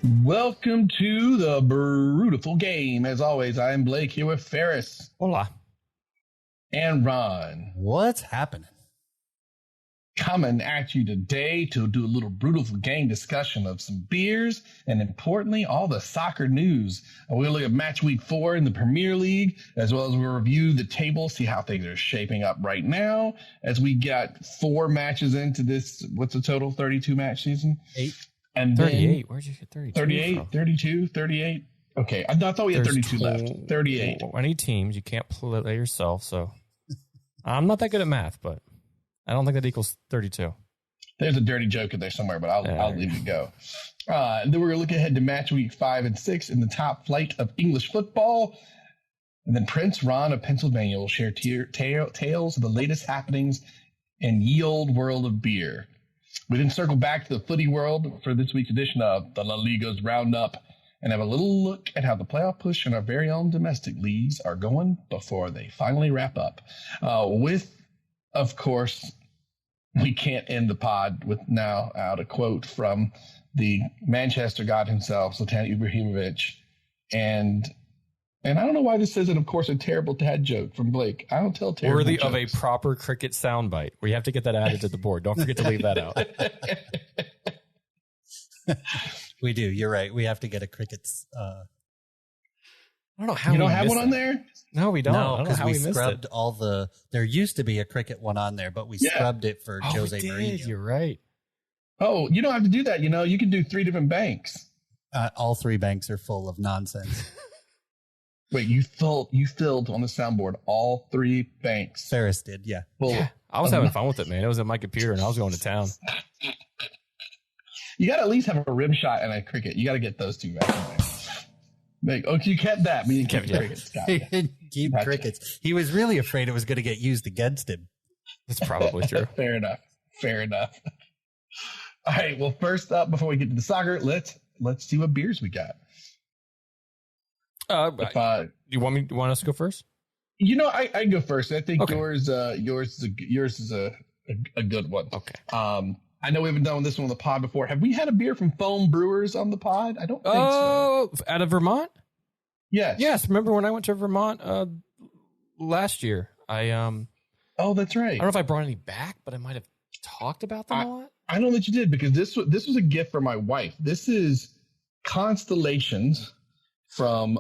Welcome to the Beautiful Game. As always, I am Blake here with Ferris. Hola. And Ron. What's happening? Coming at you today to do a little Beautiful Game discussion of some beers and, importantly, all the soccer news. We'll look at match week 4 in the Premier League, as well as we'll review the table, see how things are shaping up right now, as we got 4 matches into this, what's the total, 32 match season? 8. And 38. Where'd you get 32 38, from? 32, 38. Okay, I thought we had 32 left. 38. 20 teams. You can't play yourself, so I'm not that good at math, but I don't think that equals 32. There's a dirty joke in there somewhere, but I'll leave it go. Then we're going to look ahead to match week 5 and 6 in the top flight of English football. And then Prince Ron of Pennsylvania will share tales of the latest happenings in ye old world of beer. We then circle back to the footy world for this week's edition of the La Liga's Roundup and have a little look at how the playoff push in our very own domestic leagues are going before they finally wrap up. With, of course, we can't end the pod without a quote from the Manchester God himself, Zlatan Ibrahimovic. And I don't know why this isn't, of course, a terrible dad joke from Blake. I don't tell terrible Worthy jokes. of a proper cricket soundbite. We have to get that added to the board. Don't forget to leave that out. We do. You're right. We have to get a crickets. I don't know how You we don't have missed one on that. there? No, we don't. I No, don't know because how we we missed scrubbed it. all the. There used to be a cricket one on there, but we scrubbed it for Jose we did. Mourinho. You're right. Oh, you don't have to do that. You can do 3 different banks. All 3 banks are full of nonsense. Wait, you filled on the soundboard all 3 banks. Ferris did, yeah. Full Yeah, I was having fun with it, man. It was in my computer, and I was going to town. You got to at least have a rim shot and a cricket. You got to get those 2 back in there. You kept that. But you kept Yeah. crickets. Got He it. didn't keep Gotcha. crickets. He was really afraid it was going to get used against him. That's probably true. Fair enough. All right. Well, first up, before we get to the soccer, let's see what beers we got. You want us to go first? I go first. I think Okay. yours is a good one. Okay. I know we haven't done this one on the pod before. Have we had a beer from Foam Brewers on the pod? I don't think so. Oh, out of Vermont? Yes. Yes. Remember when I went to Vermont last year? Oh, that's right. I don't know if I brought any back, but I might have talked about them a lot. I know that you did, because this was a gift for my wife. This is Constellations from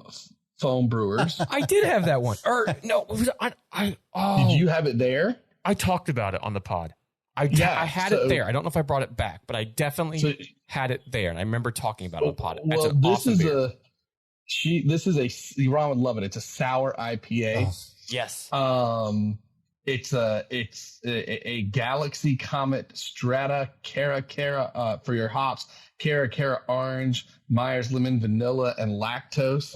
Foam Brewers. I did have that one. Or no, Did you have it there? I talked about it on the pod. I had it there. I don't know if I brought it back, but I definitely had it there, and I remember talking about it on the pod. That's an awesome beer. Ron would love it. It's a sour IPA. Oh, yes. It's a Galaxy Comet Strata Cara for your hops. Cara orange, Myers lemon, vanilla, and lactose.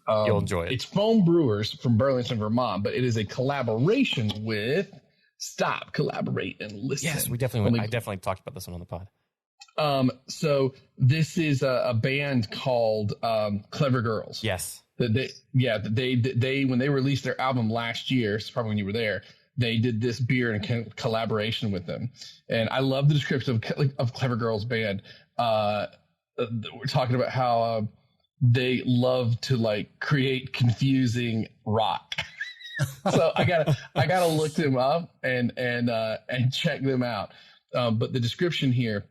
You'll enjoy it. It's Foam Brewers from Burlington, Vermont, but it is a collaboration with Stop, Collaborate, and Listen. Yes, we definitely. I definitely talked about this one on the pod. So this is a band called Clever Girls. Yes. They when they released their album last year, it's probably when you were there, they did this beer in collaboration with them. And I love the description of Clever Girls band. We're talking about how they love to create confusing rock. So I gotta look them up and check them out. But the description here: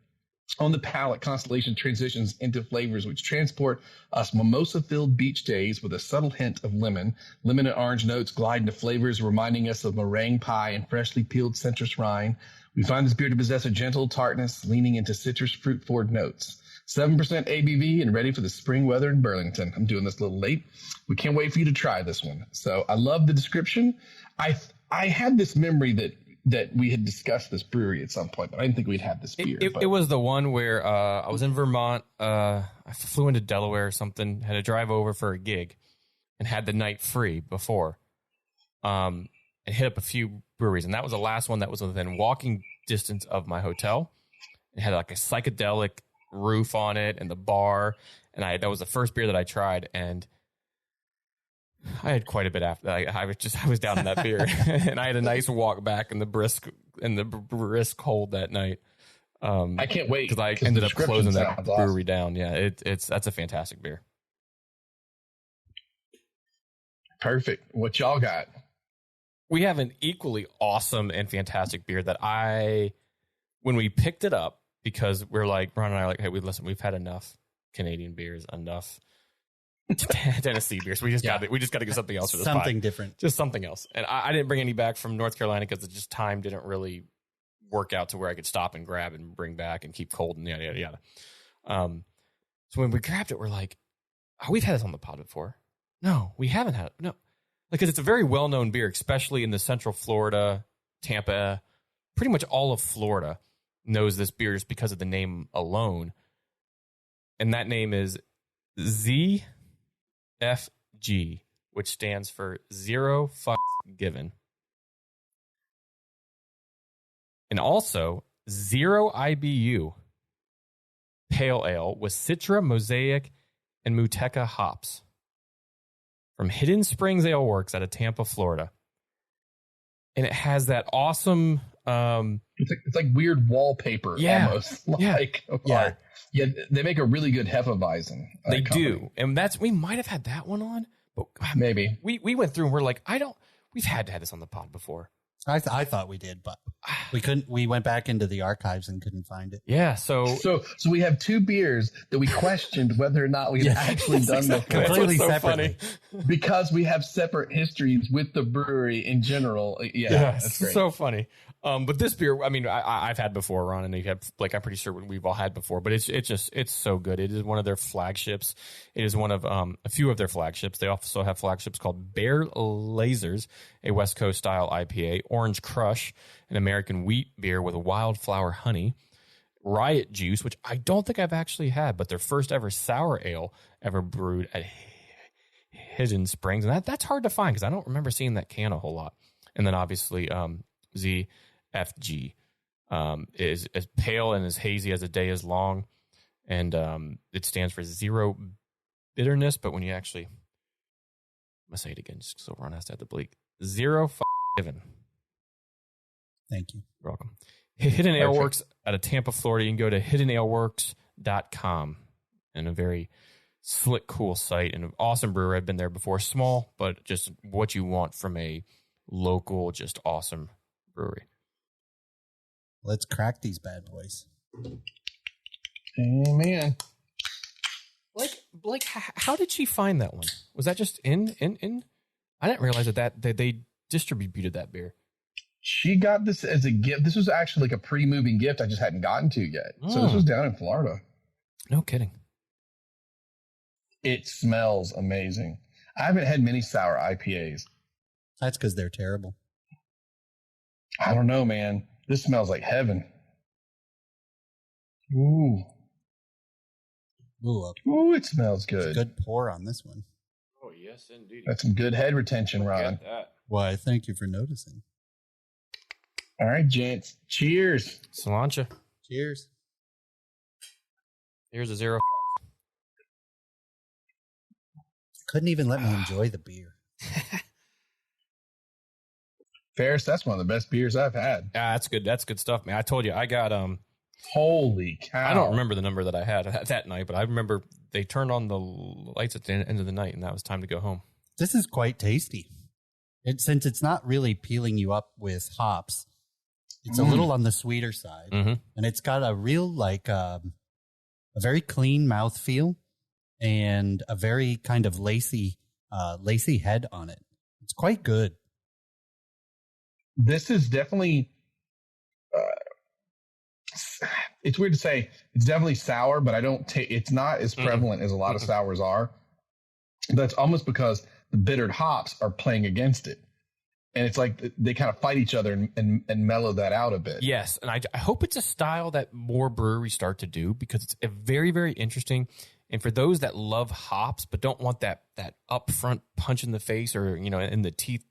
on the palate, Constellation transitions into flavors which transport us mimosa-filled beach days with a subtle hint of lemon. Lemon and orange notes glide into flavors reminding us of meringue pie and freshly peeled citrus rind. We find this beer to possess a gentle tartness leaning into citrus fruit-forward notes. 7% ABV and ready for the spring weather in Burlington. I'm doing this a little late. We can't wait for you to try this one. So I love the description. I had this memory that we had discussed this brewery at some point, but I didn't think we'd have this beer. It was the one where I was in Vermont. I flew into Delaware or something, had to drive over for a gig, and had the night free before. And hit up a few breweries, and that was the last one that was within walking distance of my hotel. It had like a psychedelic roof on it and the bar, and that was the first beer that I tried, and I had quite a bit after that. I was down in that beer, and I had a nice walk back in the brisk cold that night. I can't wait because I ended up closing that brewery awesome. down. Yeah, that's a fantastic beer. Perfect. What y'all got? We have an equally awesome and fantastic beer that when we picked it up, because we're like, Ron and I are like, hey, we've had enough Canadian beers, enough Tennessee beers. We just got to get something else for this something different, just something else. And I didn't bring any back from North Carolina because it just time didn't really work out to where I could stop and grab and bring back and keep cold and yada yada yada. So when we grabbed it, we're like, oh, we've had this on the pod before. No, we haven't had it. No, because it's a very well known beer, especially in the Central Florida, Tampa, pretty much all of Florida knows this beer just because of the name alone. And that name is ZFG, which stands for Zero Fucks Given. And also Zero IBU Pale Ale with Citra, Mosaic, and Muteca hops from Hidden Springs Ale Works out of Tampa, Florida. And it has that awesome... it's like weird wallpaper almost. Yeah, they make a really good Hefeweizen. They do. And we might have had that one on, but maybe. We went through and we're like, we've had to have this on the pod before. I thought we did, but we couldn't. We went back into the archives and couldn't find it. Yeah, so we have two beers that we questioned whether or not we had actually done them completely separately because we have separate histories with the brewery in general. Yeah, that's great. So funny. But this beer, I mean, I've had before, Ron, and you've had, like, I'm pretty sure we've all had before, but it's so good. It is one of their flagships. It is one of a few of their flagships. They also have flagships called Bear Lasers, a West Coast style IPA, Orange Crush, an American wheat beer with wildflower honey, Riot Juice, which I don't think I've actually had, but their first ever sour ale ever brewed at Hidden Springs, and that's hard to find because I don't remember seeing that can a whole lot. And then obviously ZFG is as pale and as hazy as a day is long, and it stands for zero bitterness. But when you actually, I'm gonna say it again, just so Ron has to have the bleak. Zero given. Thank you. You're welcome. Hidden Ale Works out of Tampa, Florida. You can go to hiddenaleworks.com, and a very slick, cool site and an awesome brewery. I've been there before. Small, but just what you want from a local, just awesome brewery. Let's crack these bad boys. Amen. Blake, how did she find that one? Was that just in? I didn't realize that they distributed that beer. She got this as a gift. This was actually like a pre-moving gift I just hadn't gotten to yet. So this was down in Florida. No kidding. It smells amazing. I haven't had many sour IPAs. That's because they're terrible. I don't know, man. This smells like heaven. Ooh. Ooh, it smells good. Good pour on this one. Oh, yes, indeed. That's some good head retention, Ron. Why, thank you for noticing. All right, gents. Cheers. Cilantro. Cheers. Here's a zero. Couldn't even let me enjoy the beer. Ferris, that's one of the best beers I've had. That's good. That's good stuff, man. I told you, I got Holy cow! I don't remember the number that I had that night, but I remember they turned on the lights at the end of the night, and that was time to go home. This is quite tasty. Since it's not really peeling you up with hops, it's a little on the sweeter side, and it's got a real a very clean mouthfeel and a very kind of lacy head on it. It's quite good. This is definitely. It's weird to say it's definitely sour, but it's not as prevalent as a lot of sours are. That's almost because the bittered hops are playing against it. And it's like they kind of fight each other and mellow that out a bit. Yes. And I hope it's a style that more breweries start to do, because it's a very, very interesting. And for those that love hops, but don't want that upfront punch in the face or, in the teeth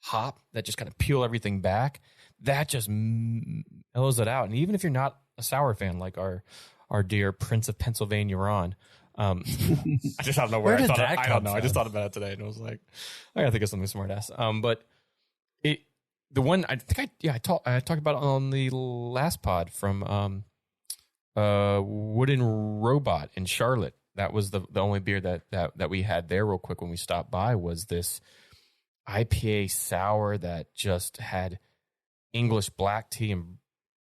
hop that just kind of peel everything back, that just mellows it out. And even if you're not a sour fan, like our dear Prince of Pennsylvania, Ron, I just don't know where I thought that I don't know. From? I just thought about it today and I was like, I gotta think of something smart ass. But the one I think I talked about it on the last pod from Wooden Robot in Charlotte. That was the only beer that we had there real quick when we stopped by, was this IPA sour that just had English black tea and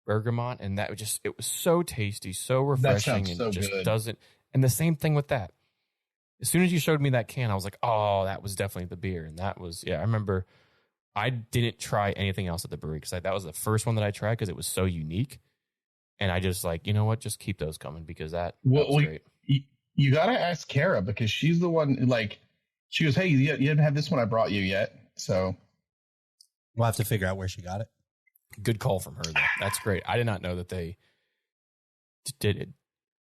bergamot, and it was so tasty, so refreshing, and so just good. doesn't. And the same thing with that. As soon as you showed me that can, I was like, oh, that was definitely the beer. And that was, I remember I didn't try anything else at the brewery because that was the first one that I tried because it was so unique. And I just like, you know what, just keep those coming because that was great. You got to ask Kara because she's the one, like, she goes, hey, you didn't have this one I brought you yet. So we'll have to figure out where she got it. Good call from her, though. That's great. I did not know that they did it.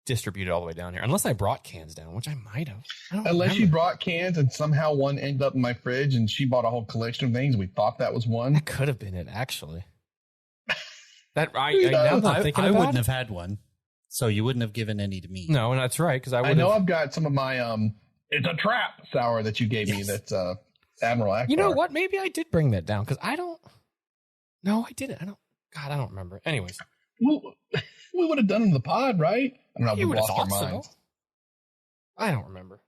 Distributed all the way down here, unless I brought cans down, which I might have. Unless you brought cans and somehow one ended up in my fridge and she bought a whole collection of things. We thought that was one. That could have been it, actually. I wouldn't have had one, so you wouldn't have given any to me. No, and that's right because I know I've got some of my it's a trap sour that you gave me. That's Admiral Akbar. You know what? Maybe I did bring that down because I don't. No, I didn't. I don't remember. Anyways. We would have done it in the pod, right? I don't know. You We would have lost our thought minds. so. I don't remember.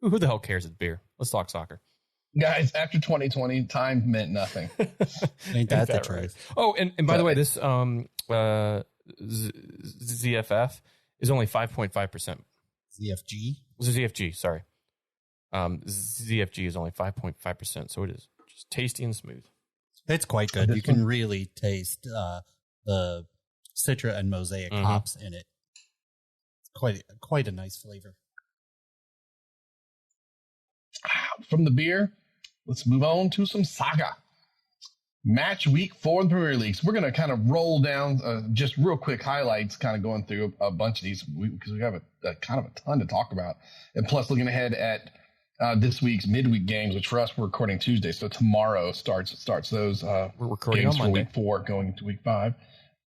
Who the hell cares? It's beer. Let's talk soccer. Guys, after 2020, time meant nothing. Ain't that the truth? Oh, and by the way, this ZFF is only 5.5%. ZFG? ZFG, sorry. ZFG is only 5.5%, so it is just tasty and smooth. It's quite good. You can really taste the Citra and Mosaic hops in it. It's quite a nice flavor. From the beer, let's move on to some soccer. Match week 4 in the Premier League. So we're going to kind of roll down just real quick highlights, kind of going through a bunch of these because we have a kind of a ton to talk about. And plus looking ahead at this week's midweek games, which for us, we're recording Tuesday. So tomorrow starts those we're recording games on Monday. for week 4 going into week 5.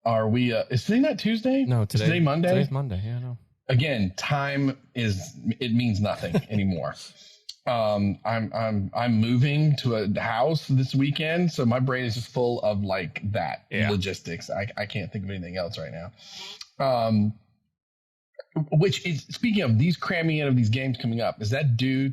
Are we, is today not Tuesday? No, today Monday? Today's Monday, yeah, no. Again, it means nothing anymore. I'm moving to a house this weekend, so my brain is just full of like that logistics. I can't think of anything else right now. Which is, speaking of these cramming in of these games coming up, is that due?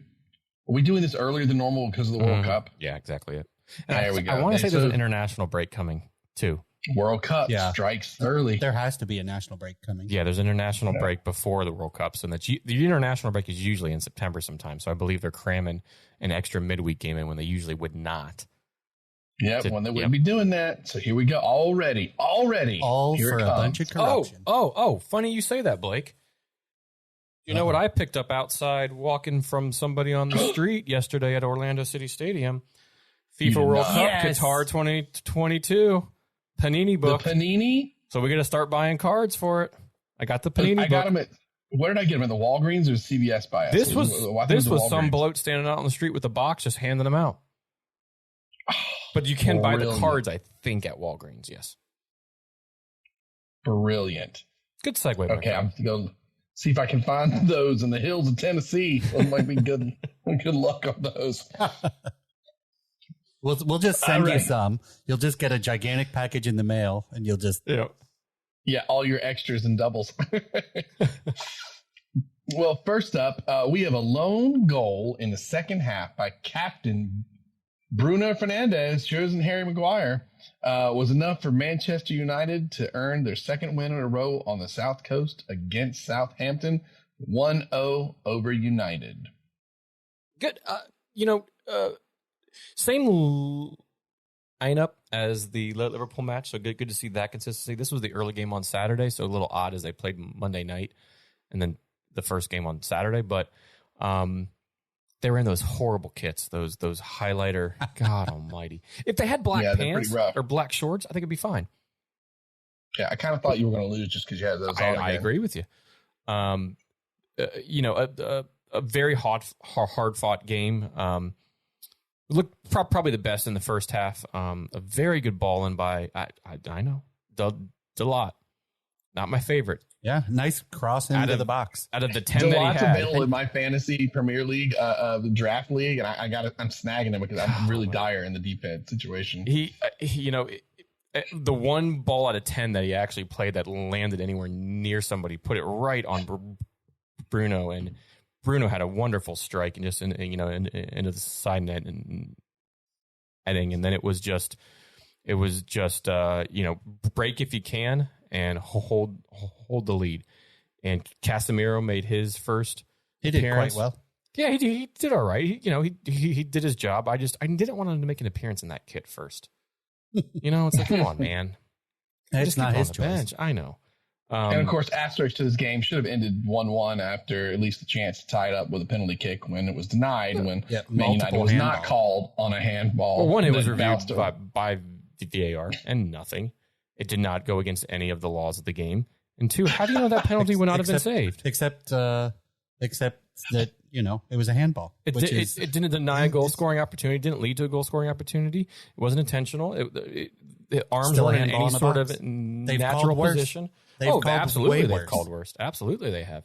Are we doing this earlier than normal because of the World Cup? Yeah, exactly it. And there we go. I want to say there's an international break coming too. World Cup strikes early. There has to be a national break coming. Yeah, there's an international break before the World Cup. So the international break is usually in September sometime. So I believe they're cramming an extra midweek game in when they usually would not. Yeah, when they wouldn't be doing that. So here we go. Already. All here for a bunch of corruption. Oh, funny you say that, Blake. You know what I picked up outside walking from somebody on the street yesterday at Orlando City Stadium? FIFA World Cup Qatar 2022. Panini book. The Panini? So we got to start buying cards for it. I got the Panini book. I got them where did I get them? At the Walgreens or CVS by us? This was some bloke standing out on the street with a box just handing them out. But you can buy the cards, I think, at Walgreens, yes. Brilliant. Good segue. Okay, I'm going to see if I can find those in the hills of Tennessee. It might be good luck on those. We'll just send you some. You'll just get a gigantic package in the mail, and you'll just all your extras and doubles. Well, first up, we have a lone goal in the second half by Captain Bruno Fernandes, chosen Harry Maguire, was enough for Manchester United to earn their second win in a row on the South Coast against Southampton, 1-0 over United. Good. Same lineup as the Liverpool match, so good to see that consistency. This was the early game on Saturday, so a little odd as they played Monday night and then the first game on Saturday. But they were in those horrible kits, those highlighter. God Almighty! If they had black pants or black shorts, I think it'd be fine. Yeah, I kind of thought you were going to lose just because you had those. I agree with you. A very hard fought game. Looked probably the best in the first half. A very good ball in by I know Dalot, not my favorite. Yeah, nice cross into the box. Out of the 10 that he had, available in my fantasy Premier League, the draft league, and I'm snagging him because I'm really dire in the defense situation. He the one ball out of 10 that he actually played that landed anywhere near somebody, put it right on Bruno, and Bruno had a wonderful strike and just into the side net and heading, and then it was just break if you can and hold the lead. And Casemiro made his first appearance. Quite well. Yeah, he did all right. He did his job. I didn't want him to make an appearance in that kit first. It's like, come on, man. It's not his choice. Bench. I know. And of course, asterisk to this game should have ended 1-1 after at least a chance to tie it up with a penalty kick when it was denied when Man United was not called on a handball. Well, one, it was reviewed by VAR and nothing. It did not go against any of the laws of the game. And two, how do you know that penalty would not have been saved? Except that, it was a handball. It didn't deny a goal-scoring opportunity. It didn't lead to a goal-scoring opportunity. It wasn't intentional. The arms weren't in any sort of natural position. Absolutely, they've called worse. Absolutely, they have.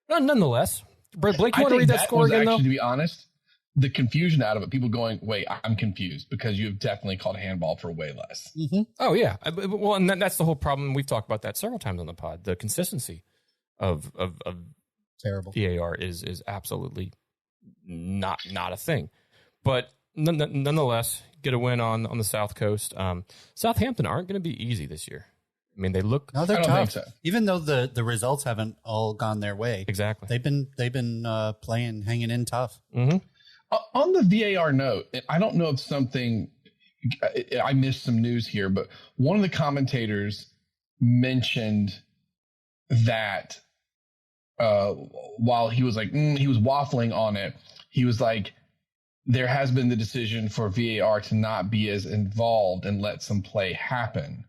Nonetheless, Blake, you want to read that score again, though? To be honest, the confusion out of it, people going, wait, I'm confused, because you have definitely called handball for way less. Mm-hmm. Oh, yeah. Well, and that's the whole problem. We've talked about that several times on the pod. The consistency of terrible VAR is absolutely not a thing. But nonetheless, get a win on the South Coast. Southampton aren't going to be easy this year. I mean, they look. No, they're tough. So. Even though the results haven't all gone their way, exactly. They've been playing, hanging in tough. Mm-hmm. On the VAR note, I don't know if I missed some news here, but one of the commentators mentioned that while he was like, he was waffling on it, he was like, there has been the decision for VAR to not be as involved and let some play happen.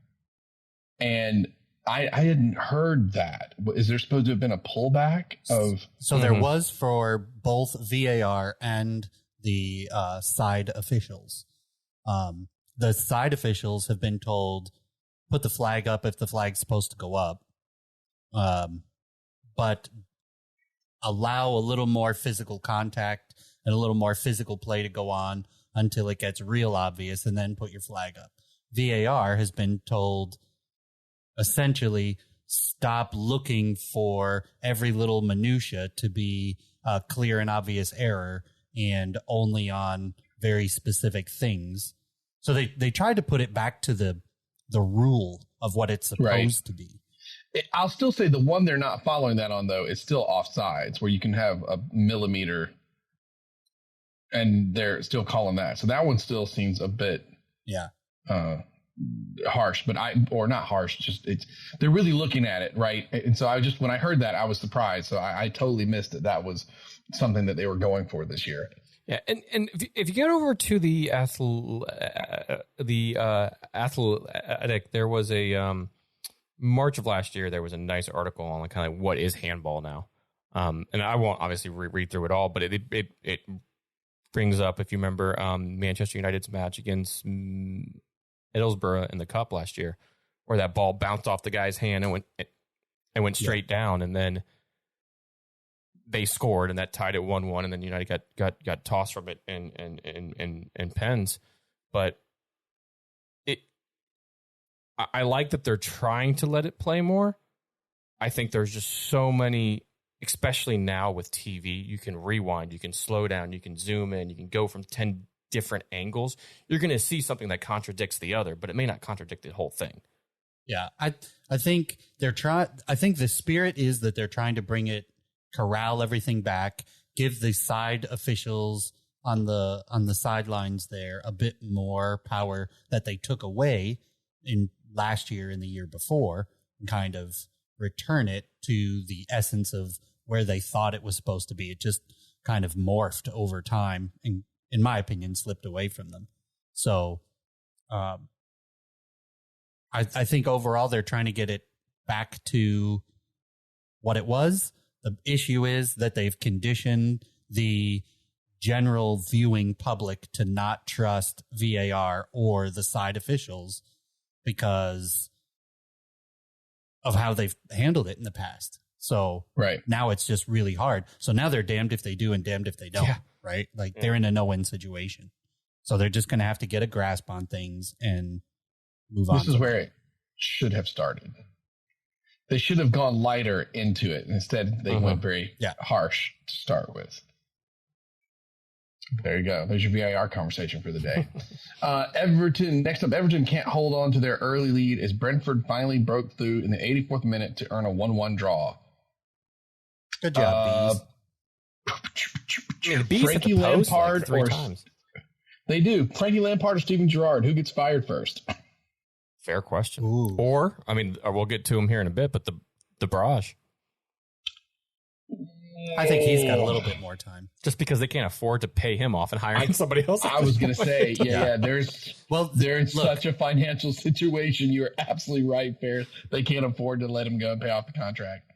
And I hadn't heard that. Is there supposed to have been a pullback of? So there was for both VAR and the side officials. The side officials have been told, put the flag up if the flag's supposed to go up. But allow a little more physical contact and a little more physical play to go on until it gets real obvious, and then put your flag up. VAR has been told, essentially, stop looking for every little minutia to be a clear and obvious error, and only on very specific things. So they tried to put it back to the rule of what it's supposed to be. I'll still say the one they're not following that on, though, is still offsides, where you can have a millimeter and they're still calling that. So that one still seems a bit harsh, but not harsh, just they're really looking at it, right? And so when I heard that, I was surprised. So I totally missed it. That was something that they were going for this year. Yeah, and if you get over to the athletic, there was a March of last year. There was a nice article on kind of what is handball now, and I won't obviously read through it all, but it brings up, if you remember, Manchester United's match against Middlesbrough in the Cup last year, where that ball bounced off the guy's hand and went straight down, and then they scored, and that tied it 1-1, and then United got tossed from it in pens. But I like that they're trying to let it play more. I think there's just so many, especially now with TV, you can rewind, you can slow down, you can zoom in, you can go from 10 different angles. You're going to see something that contradicts the other, but it may not contradict the whole thing. Yeah, I think I think the spirit is that they're trying to bring it, corral everything back, give the side officials on the sidelines there a bit more power that they took away in last year and the year before, and kind of return it to the essence of where they thought it was supposed to be. It just kind of morphed over time and, in my opinion, slipped away from them. So I think overall they're trying to get it back to what it was. The issue is that they've conditioned the general viewing public to not trust VAR or the side officials because of how they've handled it in the past. So now it's just really hard. So now they're damned if they do and damned if they don't, right? Like they're in a no-win situation. So they're just going to have to get a grasp on things and move on. This is where it should have started. They should have gone lighter into it. Instead, they went very harsh to start with. There you go. There's your VAR conversation for the day. Next up, Everton can't hold on to their early lead as Brentford finally broke through in the 84th minute to earn a 1-1 draw. Good job, Bees. Frankie Lampard like times. They do. Frankie Lampard or Steven Gerrard? Who gets fired first? Fair question. Ooh. Or we'll get to him here in a bit, but the Barrage. I think he's got a little bit more time. Just because they can't afford to pay him off and hire somebody else. I was going to say, they're in such a financial situation. You're absolutely right, Ferris. They can't afford to let him go and pay off the contract.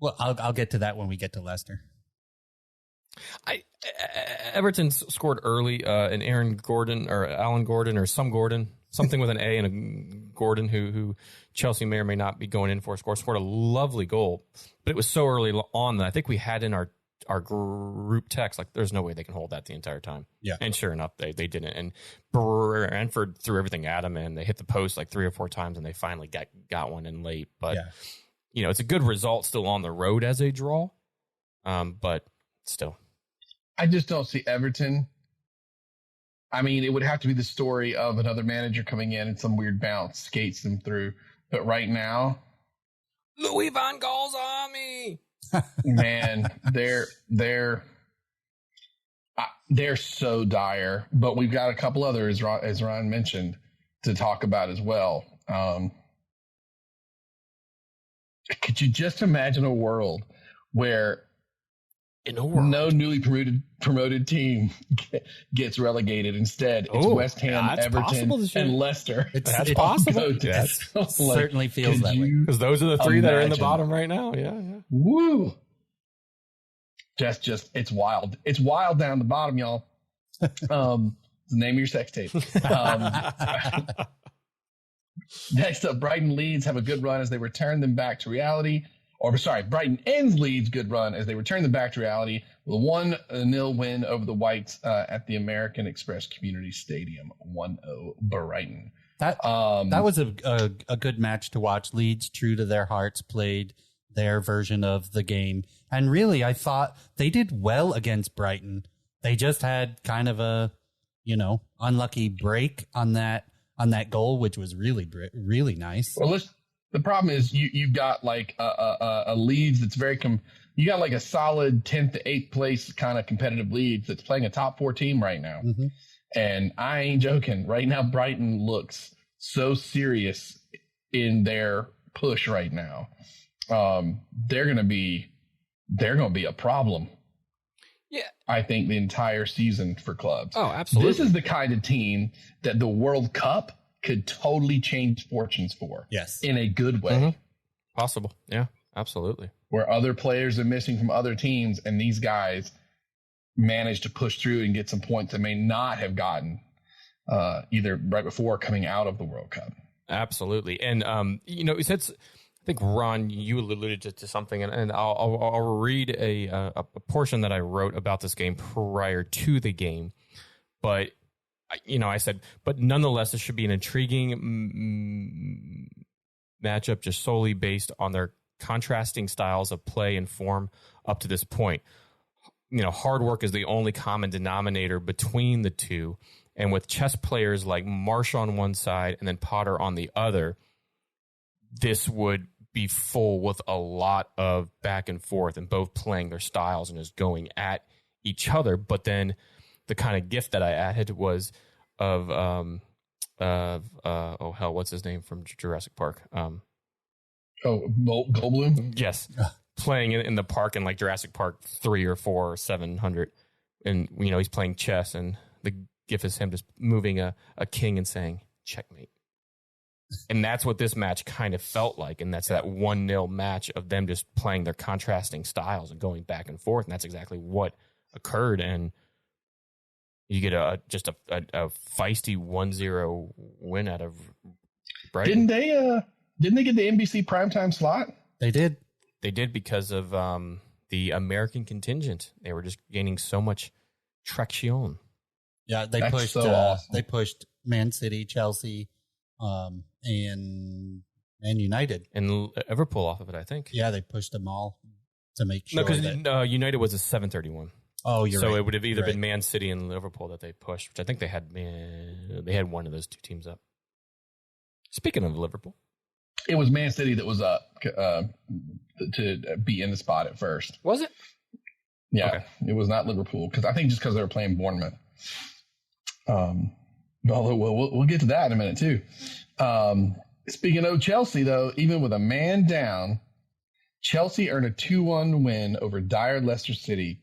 Well, I'll get to that when we get to Leicester. Everton scored early, and Alan Gordon, or something with an A and a Gordon, who Chelsea may or may not be going in for, scored a lovely goal. But it was so early on that I think we had in our group text, like, there's no way they can hold that the entire time. Yeah. And sure enough, they didn't. And Brentford threw everything at them, and they hit the post like 3 or 4 times, and they finally got one in late. But, it's a good result still on the road as a draw. But still. I just don't see Everton. I mean, it would have to be the story of another manager coming in and some weird bounce skates them through. But right now, Louis van Gaal's army. Man, they're so dire. But we've got a couple others, as Ron mentioned, to talk about as well. Could you just imagine a world where no newly promoted team gets relegated? Instead, it's West Ham, Everton, and Leicester. That's possible. It certainly feels that way. Because those are the 3 that are in the bottom right now. Yeah. Woo! Just it's wild. It's wild down the bottom, y'all. The name of your sex tape. Next up, Brighton Leeds have a good run as they return them back to reality. Brighton ends Leeds' good run as they return them back to reality with a 1-0 win over the Whites at the American Express Community Stadium. 1-0 Brighton. That was a good match to watch. Leeds, true to their hearts, played their version of the game. And really, I thought they did well against Brighton. They just had kind of a, unlucky break on that goal, which was really, really nice. Well, the problem is you've got like a Leeds that's you got like a solid 10th to 8th place kind of competitive Leeds that's playing a top 4 team right now. Mm-hmm. And I ain't joking. Right now, Brighton looks so serious in their push right now. They're going to be a problem. Yeah. I think the entire season for clubs. Oh, absolutely. This is the kind of team that the World Cup could totally change fortunes for. Yes. In a good way. Mm-hmm. Possible. Yeah, absolutely. Where other players are missing from other teams and these guys manage to push through and get some points that may not have gotten either right before or coming out of the World Cup. Absolutely. And, I think, Ron, you alluded to something, and I'll read a portion that I wrote about this game prior to the game. But I said, but nonetheless, this should be an intriguing matchup just solely based on their contrasting styles of play and form up to this point. Hard work is the only common denominator between the two. And with chess players like Marsh on one side and then Potter on the other, this would be full with a lot of back and forth and both playing their styles and just going at each other. But then the kind of gift that I added was of what's his name from Jurassic Park? Goldblum? Yes. Playing in the park in like Jurassic Park 3 or 4 or 700. And, he's playing chess, and the gift is him just moving a king and saying, checkmate. And that's what this match kind of felt like. And that's that 1-0 match of them just playing their contrasting styles and going back and forth. And that's exactly what occurred. And you get a feisty 1-0 win out of Brighton. Didn't they get the NBC primetime slot? They did. They did because of the American contingent. They were just gaining so much traction. Yeah, they pushed. So awesome. They pushed Man City, Chelsea, and United. And Liverpool off of it, I think. Yeah, they pushed them all to make sure. No, because United was a 7:31. Oh, you're right. So it would have either been Man City and Liverpool that they pushed, which I think they had one of those two teams up. Speaking of Liverpool. It was Man City that was up to be in the spot at first. Was it? Yeah, okay. It was not Liverpool because they were playing Bournemouth. Although we'll get to that in a minute too. Speaking of Chelsea, though, even with a man down, Chelsea earned a 2-1 win over dire Leicester City.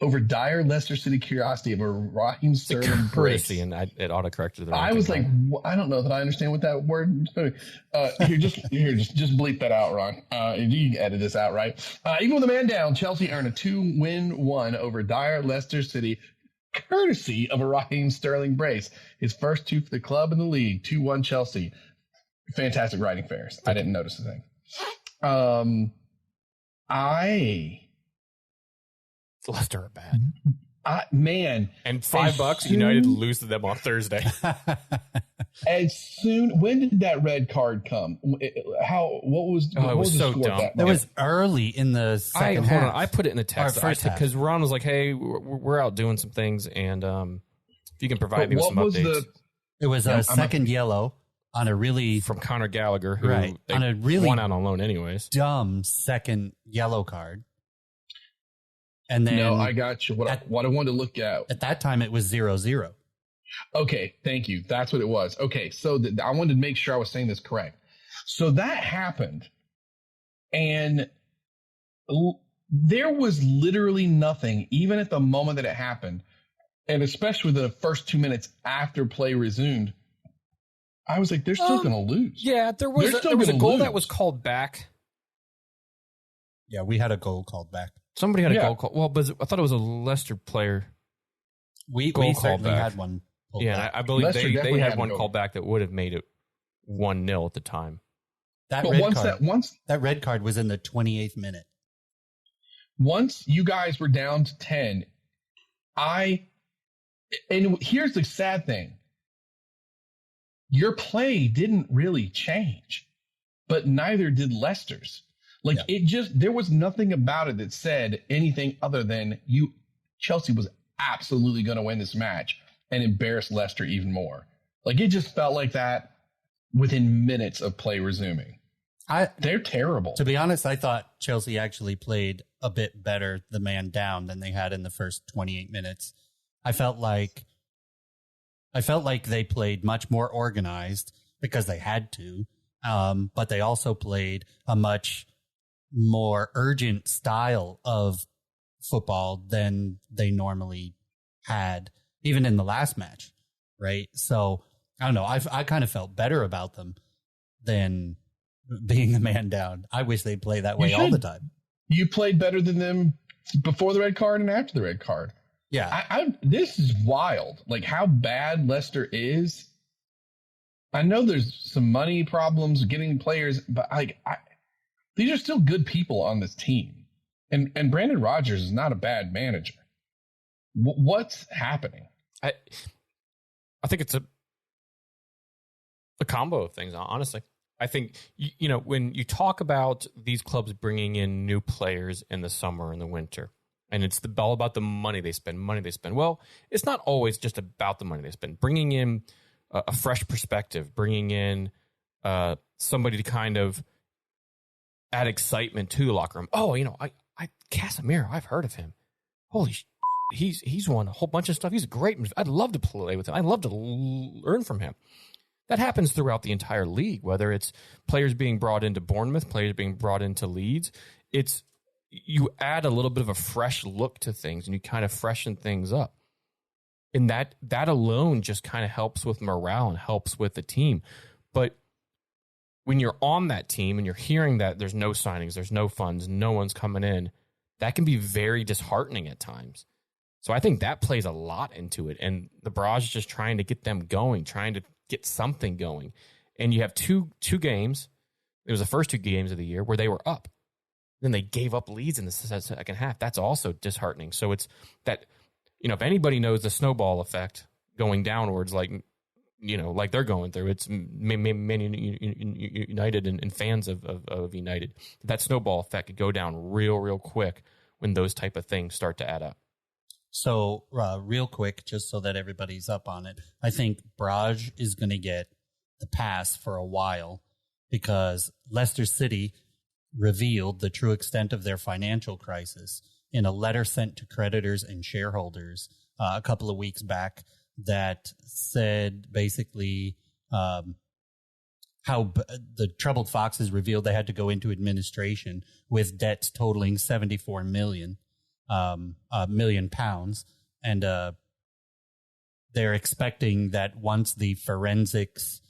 Over dire Leicester City curiosity of a Raheem Sterling brace. And it autocorrected. I was like, I don't know that I understand what that word. Just bleep that out, Ron. You can edit this out, right? Even with a man down, Chelsea earned a 2-1 over dire Leicester City, courtesy of a Raheem Sterling brace. His first 2 for the club in the league. 2-1 Chelsea. Fantastic writing, Ferris. I didn't notice a thing. Leicester are bad. Man. And $5, United lose to them on Thursday. When did that red card come? What was so dumb. That was early in the second half. Hold on, I put it in the text because Ron was like, hey, we're out doing some things, and if you can provide me with some updates. It was a second yellow on a really... From Conor Gallagher, who on a really won out on loan anyways. Dumb second yellow card. And then I got you. What I wanted to look at that time, it was 0-0. Okay, thank you. That's what it was. Okay, so I wanted to make sure I was saying this correct. So that happened, and there was literally nothing, even at the moment that it happened, and especially the first 2 minutes after play resumed. I was like, they're still going to lose. Yeah, there was a goal that was called back. Yeah, we had a goal called back. Somebody had a goal call. Well, but I thought it was a Leicester player. We certainly had one. Yeah, I believe they had one called back that would have made it 1-0 at the time. That red card was in the 28th minute. Once you guys were down to 10, and here's the sad thing. Your play didn't really change, but neither did Leicester's. There was nothing about it that said anything other than Chelsea was absolutely going to win this match and embarrass Leicester even more. It just felt like that within minutes of play resuming. They're terrible. To be honest, I thought Chelsea actually played a bit better the man down than they had in the first 28 minutes. I felt like they played much more organized because they had to, but they also played a much more urgent style of football than they normally had, even in the last match, right? So I don't know. I kind of felt better about them than being the man down. I wish they'd play that way all the time. You played better than them before the red card and after the red card. Yeah. This is wild. How bad Leicester is. I know there's some money problems getting players, but these are still good people on this team. And Brandon Rodgers is not a bad manager. What's happening? I think it's a combo of things, honestly. I think, when you talk about these clubs bringing in new players in the summer and the winter, and it's all about the money they spend. Well, it's not always just about the money they spend. Bringing in a fresh perspective, bringing in somebody to kind of add excitement to the locker room. Oh, Casemiro, I've heard of him. Holy he's won a whole bunch of stuff. He's great. I'd love to play with him. I'd love to learn from him. That happens throughout the entire league, whether it's players being brought into Bournemouth, players being brought into Leeds. You add a little bit of a fresh look to things and you kind of freshen things up. And that alone just kind of helps with morale and helps with the team. But when you're on that team and you're hearing that there's no signings, there's no funds, no one's coming in, that can be very disheartening at times. So I think that plays a lot into it. And the Barrage is just trying to get them going, trying to get something going. And you have two games. It was the first 2 games of the year where they were up. Then they gave up leads in the second half. That's also disheartening. So it's that, if anybody knows the snowball effect going downwards, like they're going through. It's Man United and fans of United. That snowball effect could go down real quick when those type of things start to add up. So real quick, just so that everybody's up on it, I think Braj is going to get the pass for a while because Leicester City revealed the true extent of their financial crisis in a letter sent to creditors and shareholders a couple of weeks back that said basically how the Troubled Foxes revealed they had to go into administration with debts totaling 74 million pounds, and they're expecting that once the forensics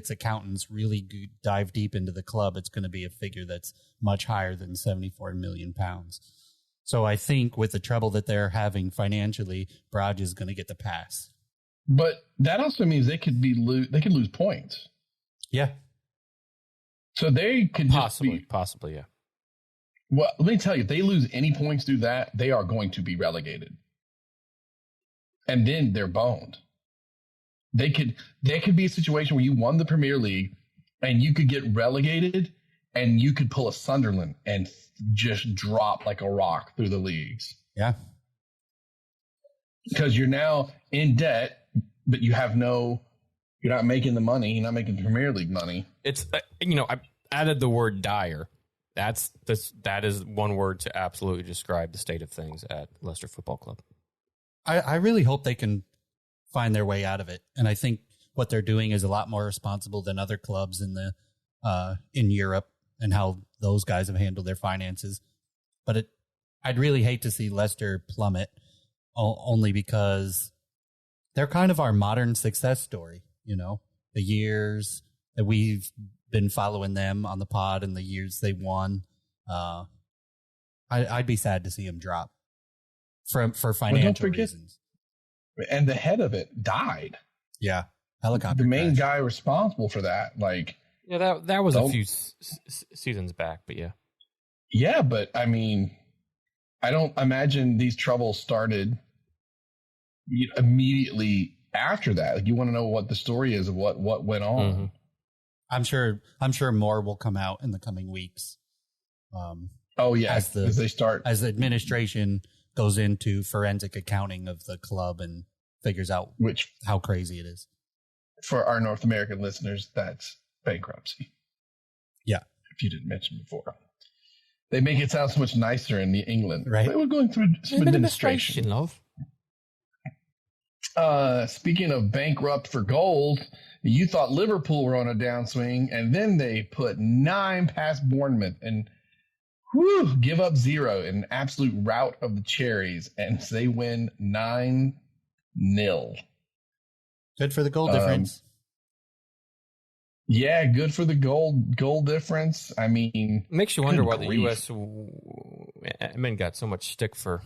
accountants really dive deep into the club, it's going to be a figure that's much higher than 74 million pounds. So I think with the trouble that they're having financially, Braj is going to get the pass. But that also means they could lose points. Yeah. So they could possibly, yeah. Well, let me tell you, if they lose any points through that, they are going to be relegated. And then they're boned. There could be a situation where you won the Premier League and you could get relegated and you could pull a Sunderland and just drop like a rock through the leagues. Yeah. Because you're now in debt, but you're not making the money. You're not making the Premier League money. It's, I added the word dire. That is one word to absolutely describe the state of things at Leicester Football Club. I really hope they can find their way out of it. And I think what they're doing is a lot more responsible than other clubs in Europe and how those guys have handled their finances. But I'd really hate to see Leicester plummet only because they're kind of our modern success story. The years that we've been following them on the pod and the years they won. I'd be sad to see them drop for financial reasons. And the head of it died. Yeah. Helicopter. The main crash. guy responsible for that. Yeah, that was a few seasons back, but yeah. Yeah, but I mean, I don't imagine these troubles started immediately after that. You want to know what the story is of what went on. Mm-hmm. I'm sure more will come out in the coming weeks. As the administration goes into forensic accounting of the club and figures out how crazy it is. For our North American listeners, that's bankruptcy. Yeah. If you didn't mention before. They make it sound so much nicer in England. Right. They were going through some administration. Love. Speaking of bankrupt for gold, you thought Liverpool were on a downswing, and then they put 9 past Bournemouth and give up 0 in an absolute rout of the Cherries, and they win 9-0. Good for the goal difference. Yeah, good for the goal difference. I mean, makes you wonder why the U.S. men got so much stick for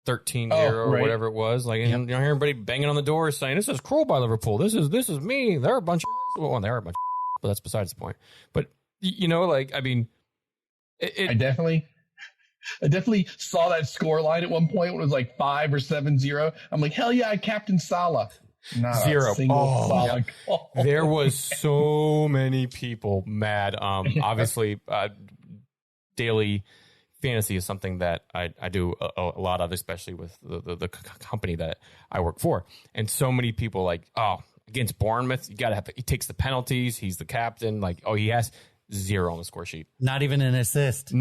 13-0 or whatever it was. Like, you know, everybody banging on the door saying, "This is cruel by Liverpool. This is me. They're a bunch of well, they are a bunch of but that's besides the point." But I mean, I definitely saw that score line at one point when it was like 5 or 7-0. I'm like, hell yeah, I captain Salah. Not 0. Salah. There was so many people mad. Obviously, daily fantasy is something that I do a lot of, especially with the company that I work for. And so many people against Bournemouth, he takes the penalties. He's the captain. He has 0 on the score sheet. Not even an assist.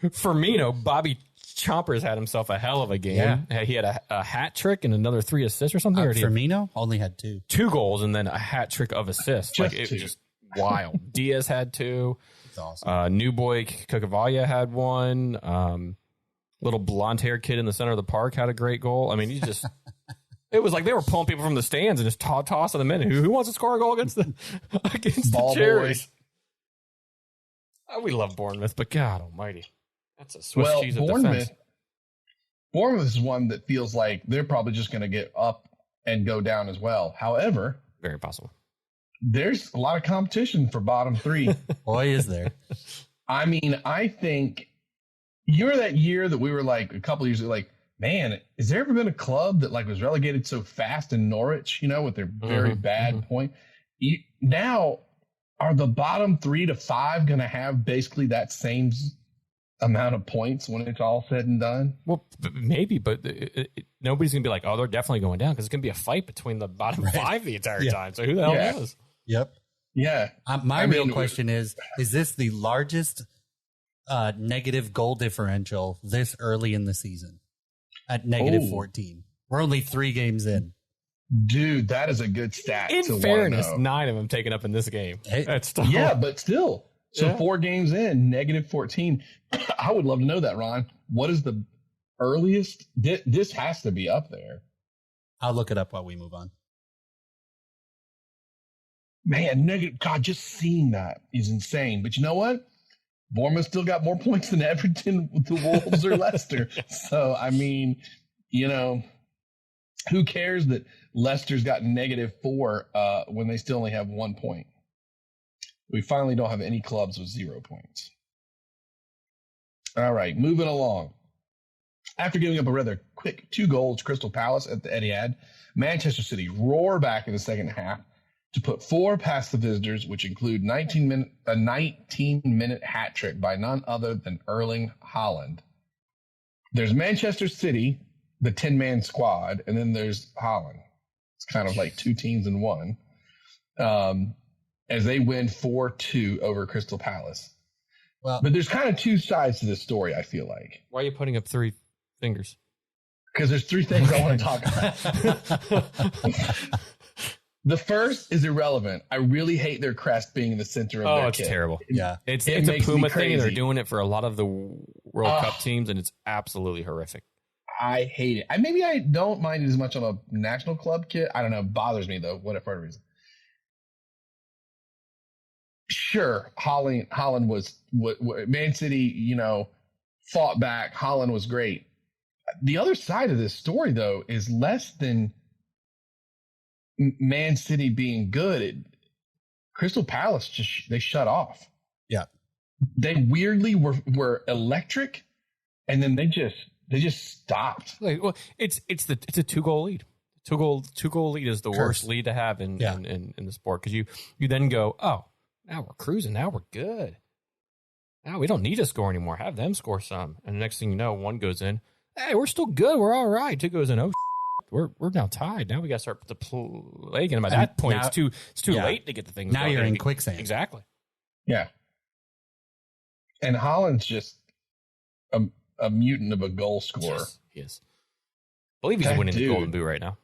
Firmino, Bobby Chompers had himself a hell of a game. Yeah. He had a hat trick and another 3 assists or something. Firmino only had 2. 2 goals and then a hat trick of assists. It was just wild. Diaz had 2. That's awesome. New boy Kukavaya had 1. Little blonde-haired kid in the center of the park had a great goal. I mean, he just... It was like they were pulling people from the stands and just tossing them in. Who wants to score a goal against the Cherries? We love Bournemouth, but God almighty. That's a Swiss cheese of defense. Bournemouth is one that feels like they're probably just going to get up and go down as well. However, very possible. There's a lot of competition for bottom 3. Boy, is there. I mean, I think you're that year that we were like a couple of years ago, like man, has there ever been a club that like was relegated so fast in Norwich, with their very bad point? Now, are the bottom 3 to 5 going to have basically that same amount of points when it's all said and done? Well, maybe, but nobody's going to be like, oh, they're definitely going down, because it's going to be a fight between the bottom 5 the entire time. So who the hell knows? Yep. Yeah. My real question is this the largest negative goal differential this early in the season at negative 14? We're only 3 games in. Dude, that is a good stat. In fairness, 9 of them taken up in this game. That's still, yeah, but still. So 4 games in, negative 14. I would love to know that, Ron. What is the earliest? This has to be up there. I'll look it up while we move on. Man, negative. God, just seeing that is insane. But you know what? Bournemouth still got more points than Everton, the Wolves, or Leicester. So, I mean, who cares that Leicester's got -4 when they still only have 1 point? We finally don't have any clubs with 0 points. All right, moving along. After giving up a rather quick 2 goals to Crystal Palace at the Etihad, Manchester City roar back in the second half to put 4 past the visitors, which include a 19-minute hat trick by none other than Erling Haaland. There's Manchester City, the 10-man squad, and then there's Haaland. It's kind of like 2 teams in one. As they win 4-2 over Crystal Palace. Well, but there's kind of 2 sides to this story, I feel like. Why are you putting up 3 fingers? Because there's 3 things I want to talk about. The first is irrelevant. I really hate their crest being in the center of their kit. It's terrible. Yeah. It's a Puma thing, and they're doing it for a lot of the World Cup teams, and it's absolutely horrific. I hate it. Maybe I don't mind it as much on a national club kit. I don't know. It bothers me, though, whatever reason. Sure, Haaland was Man City, fought back. Haaland was great. The other side of this story, though, is less than Man City being good. Crystal Palace they shut off. Yeah, they weirdly were electric, and then they just stopped. Well, it's a 2-goal lead. Two goal lead is the worst lead to have in the sport, because you then go, oh, now we're cruising. Now we're good. Now we don't need to score anymore. Have them score some. And the next thing you know, 1 goes in. Hey, we're still good. We're all right. 2 goes in. Oh, we're now tied. Now we got to start the play again. By that point, it's too late to get the things. Now going. You're in quicksand. Exactly. Yeah. And Haaland's just a mutant of a goal scorer. Yes, he is. I believe he's winning the Golden Boot right now.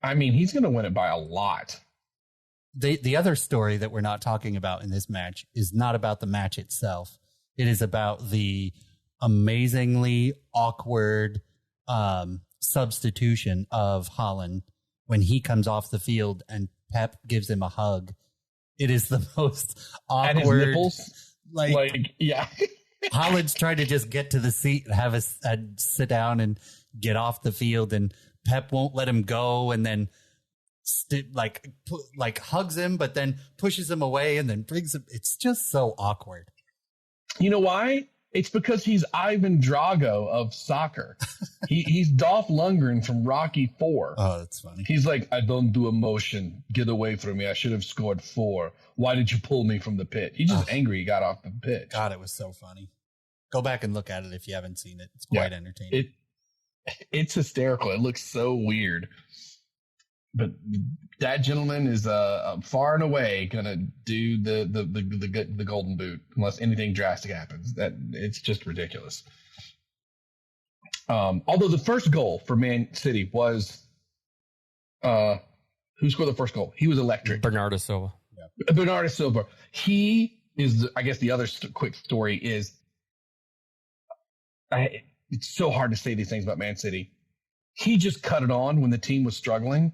I mean, he's going to win it by a lot. The other story that we're not talking about in this match is not about the match itself. It is about the amazingly awkward substitution of Haaland when he comes off the field and Pep gives him a hug. It is the most awkward. At his nipples? Like yeah. Haaland's trying to just get to the seat and have sit down and get off the field, and Pep won't let him go, and then hugs him, but then pushes him away and then brings him. It's just so awkward. You know why? It's because he's Ivan Drago of soccer. He's Dolph Lundgren from Rocky IV. Oh, that's funny. He's like, I don't do emotion. Get away from me. I should have scored 4. Why did you pull me from the pit? He's just angry he got off the pitch. God, it was so funny. Go back and look at it if you haven't seen it. It's quite entertaining. It's hysterical. It looks so weird. But that gentleman is far and away gonna do the Golden Boot unless anything drastic happens. That it's just ridiculous. Although the first goal for Man City was who scored the first goal? He was electric. Bernardo Silva. Yeah. Bernardo Silva. He is. I guess the other quick story is. It's so hard to say these things about Man City. He just cut it on when the team was struggling.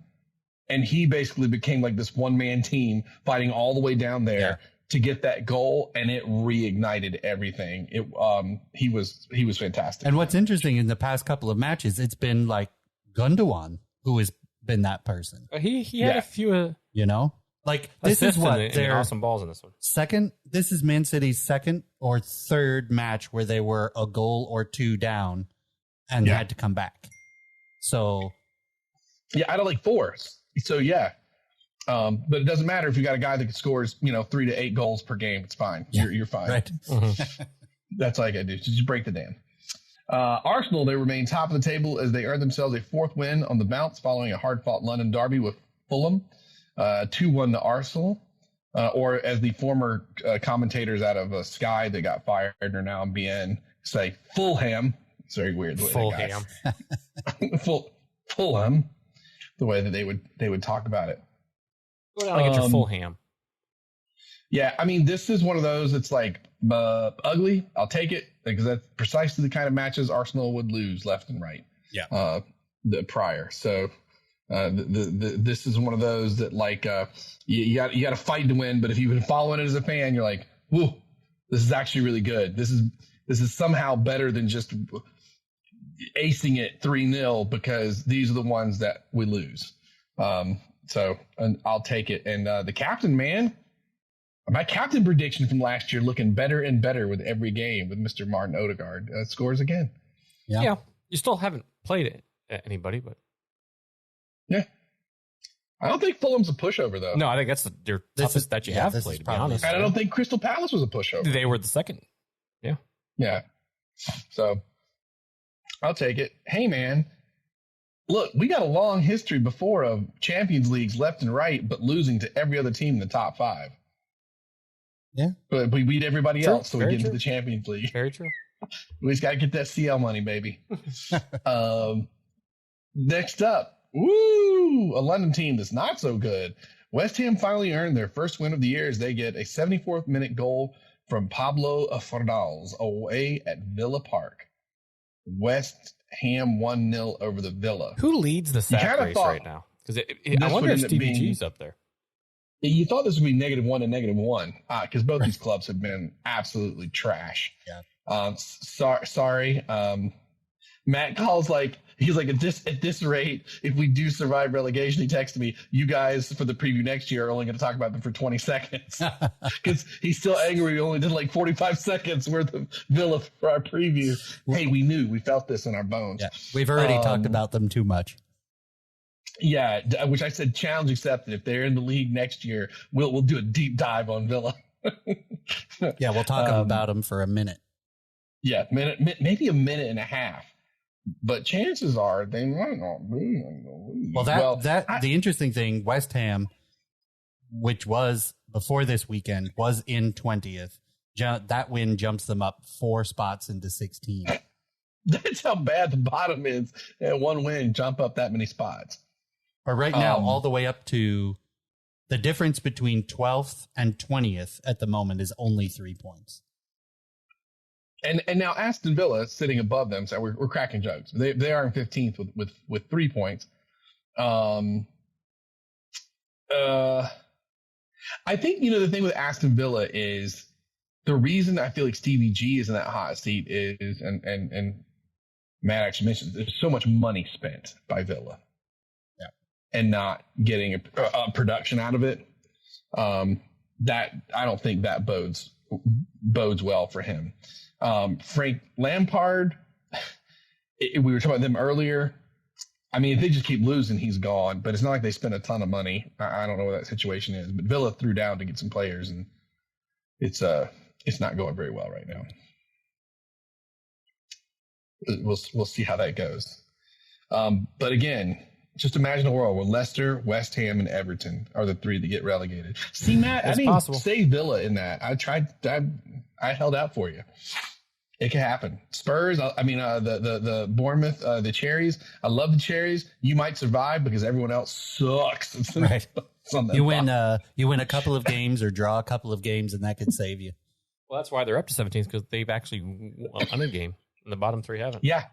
And he basically became like this one-man team fighting all the way down there to get that goal, and it reignited everything. He was fantastic. And what's interesting, in the past couple of matches, it's been like Gundogan who has been that person. He had a few, like this is what their awesome balls in this one. Second, this is Man City's second or third match where they were a goal or 2 down, and had to come back. So, yeah, out of like 4. So yeah, but it doesn't matter if you got a guy that scores 3 to 8 goals per game. It's fine. Yeah, you're fine. Right. That's all you gotta do. Just break the dam. Arsenal, they remain top of the table as they earned themselves a 4th win on the bounce following a hard-fought London derby with Fulham, 2-1 to Arsenal. Or as the former commentators out of Sky that got fired are now on BN say, Fulham. It's very weird. Fulham. Fulham. The way that they would talk about it. Go down and get your full ham. Yeah, I mean, this is one of those that's like ugly. I'll take it because that's precisely the kind of matches Arsenal would lose left and right. Yeah. The prior. So this is one of those that like you got to fight to win. But if you've been following it as a fan, you're like, whoa, this is actually really good. This is somehow better than just acing it 3-0 because these are the ones that we lose. So I'll take it. And the captain, man. My captain prediction from last year looking better and better with every game with Mr. Martin Odegaard scores again. Yeah. You still haven't played it at anybody, but. Yeah. I don't think Fulham's a pushover, though. No, I think that's your toughest that you have played, to be honest. And I don't think Crystal Palace was a pushover. They were the second. Yeah. Yeah. So I'll take it. Hey, man. Look, we got a long history before of Champions Leagues left and right, but losing to every other team in the top 5. Yeah. But we beat everybody else, so we get into the Champions League. Very true. We just got to get that CL money, baby. Next up, a London team that's not so good. West Ham finally earned their first win of the year as they get a 74th minute goal from Pablo Fornals away at Villa Park. West Ham 1-0 over the Villa. Who leads the sack race right now? Because I wonder if TBG's up there. You thought this would be -1 and -1 because both these clubs have been absolutely trash. Yeah. Sorry. Matt calls he's like at this rate, if we do survive relegation, he texted me, you guys for the preview next year are only going to talk about them for 20 seconds because he's still angry. We only did 45 seconds worth of Villa for our preview. Hey, we felt this in our bones. Yeah, we've already talked about them too much. Yeah, which I said challenge accepted. If they're in the league next year, we'll do a deep dive on Villa. Yeah, we'll talk about them for a minute. Yeah, maybe a minute and a half. But chances are they might not be in the league. The interesting thing, West Ham, which was before this weekend, was in 20th. That win jumps them up 4 spots into 16. That's how bad the bottom is. And one win jump up that many spots. But right now, all the way up to the difference between 12th and 20th at the moment is only 3 points. And now Aston Villa sitting above them, so we're cracking jokes. They are in 15th with 3 points. I think the thing with Aston Villa is the reason I feel like Stevie G is in that hot seat is and Matt actually mentioned there's so much money spent by Villa. And not getting a production out of it, that I don't think that bodes well for him. Frank Lampard, we were talking about them earlier. I mean, if they just keep losing, he's gone. But it's not like they spent a ton of money. I don't know what that situation is. But Villa threw down to get some players, and it's not going very well right now. We'll see how that goes. But again. Just imagine a world where Leicester, West Ham, and Everton are the 3 that get relegated. See, Matt, I didn't say Villa in that. I tried. I held out for you. It could happen. Spurs. The Bournemouth, the Cherries. I love the Cherries. You might survive because everyone else sucks. Right. You win a couple of games or draw a couple of games, and that could save you. Well, that's why they're up to 17th because they've actually won a game, and the bottom 3 haven't. Yeah,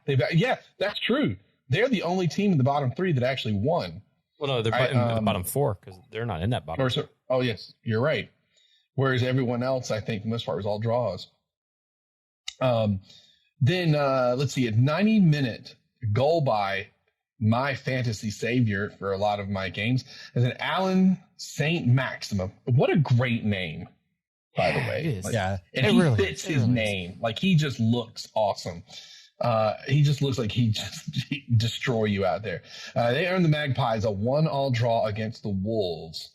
that's true. They're the only team in the bottom 3 that actually won. Well, no, they're in the bottom 4 because they're not in that bottom. Oh, yes, you're right. Whereas everyone else, I think, for the most part, was all draws. Then let's see, a 90-minute goal by my fantasy savior for a lot of my games is an Alan St. Maximum. What a great name, by the way. It is. And he really fits his name. Like, he just looks awesome. He just looks like he'd destroy you out there. They earned the Magpies a 1-1 draw against the Wolves.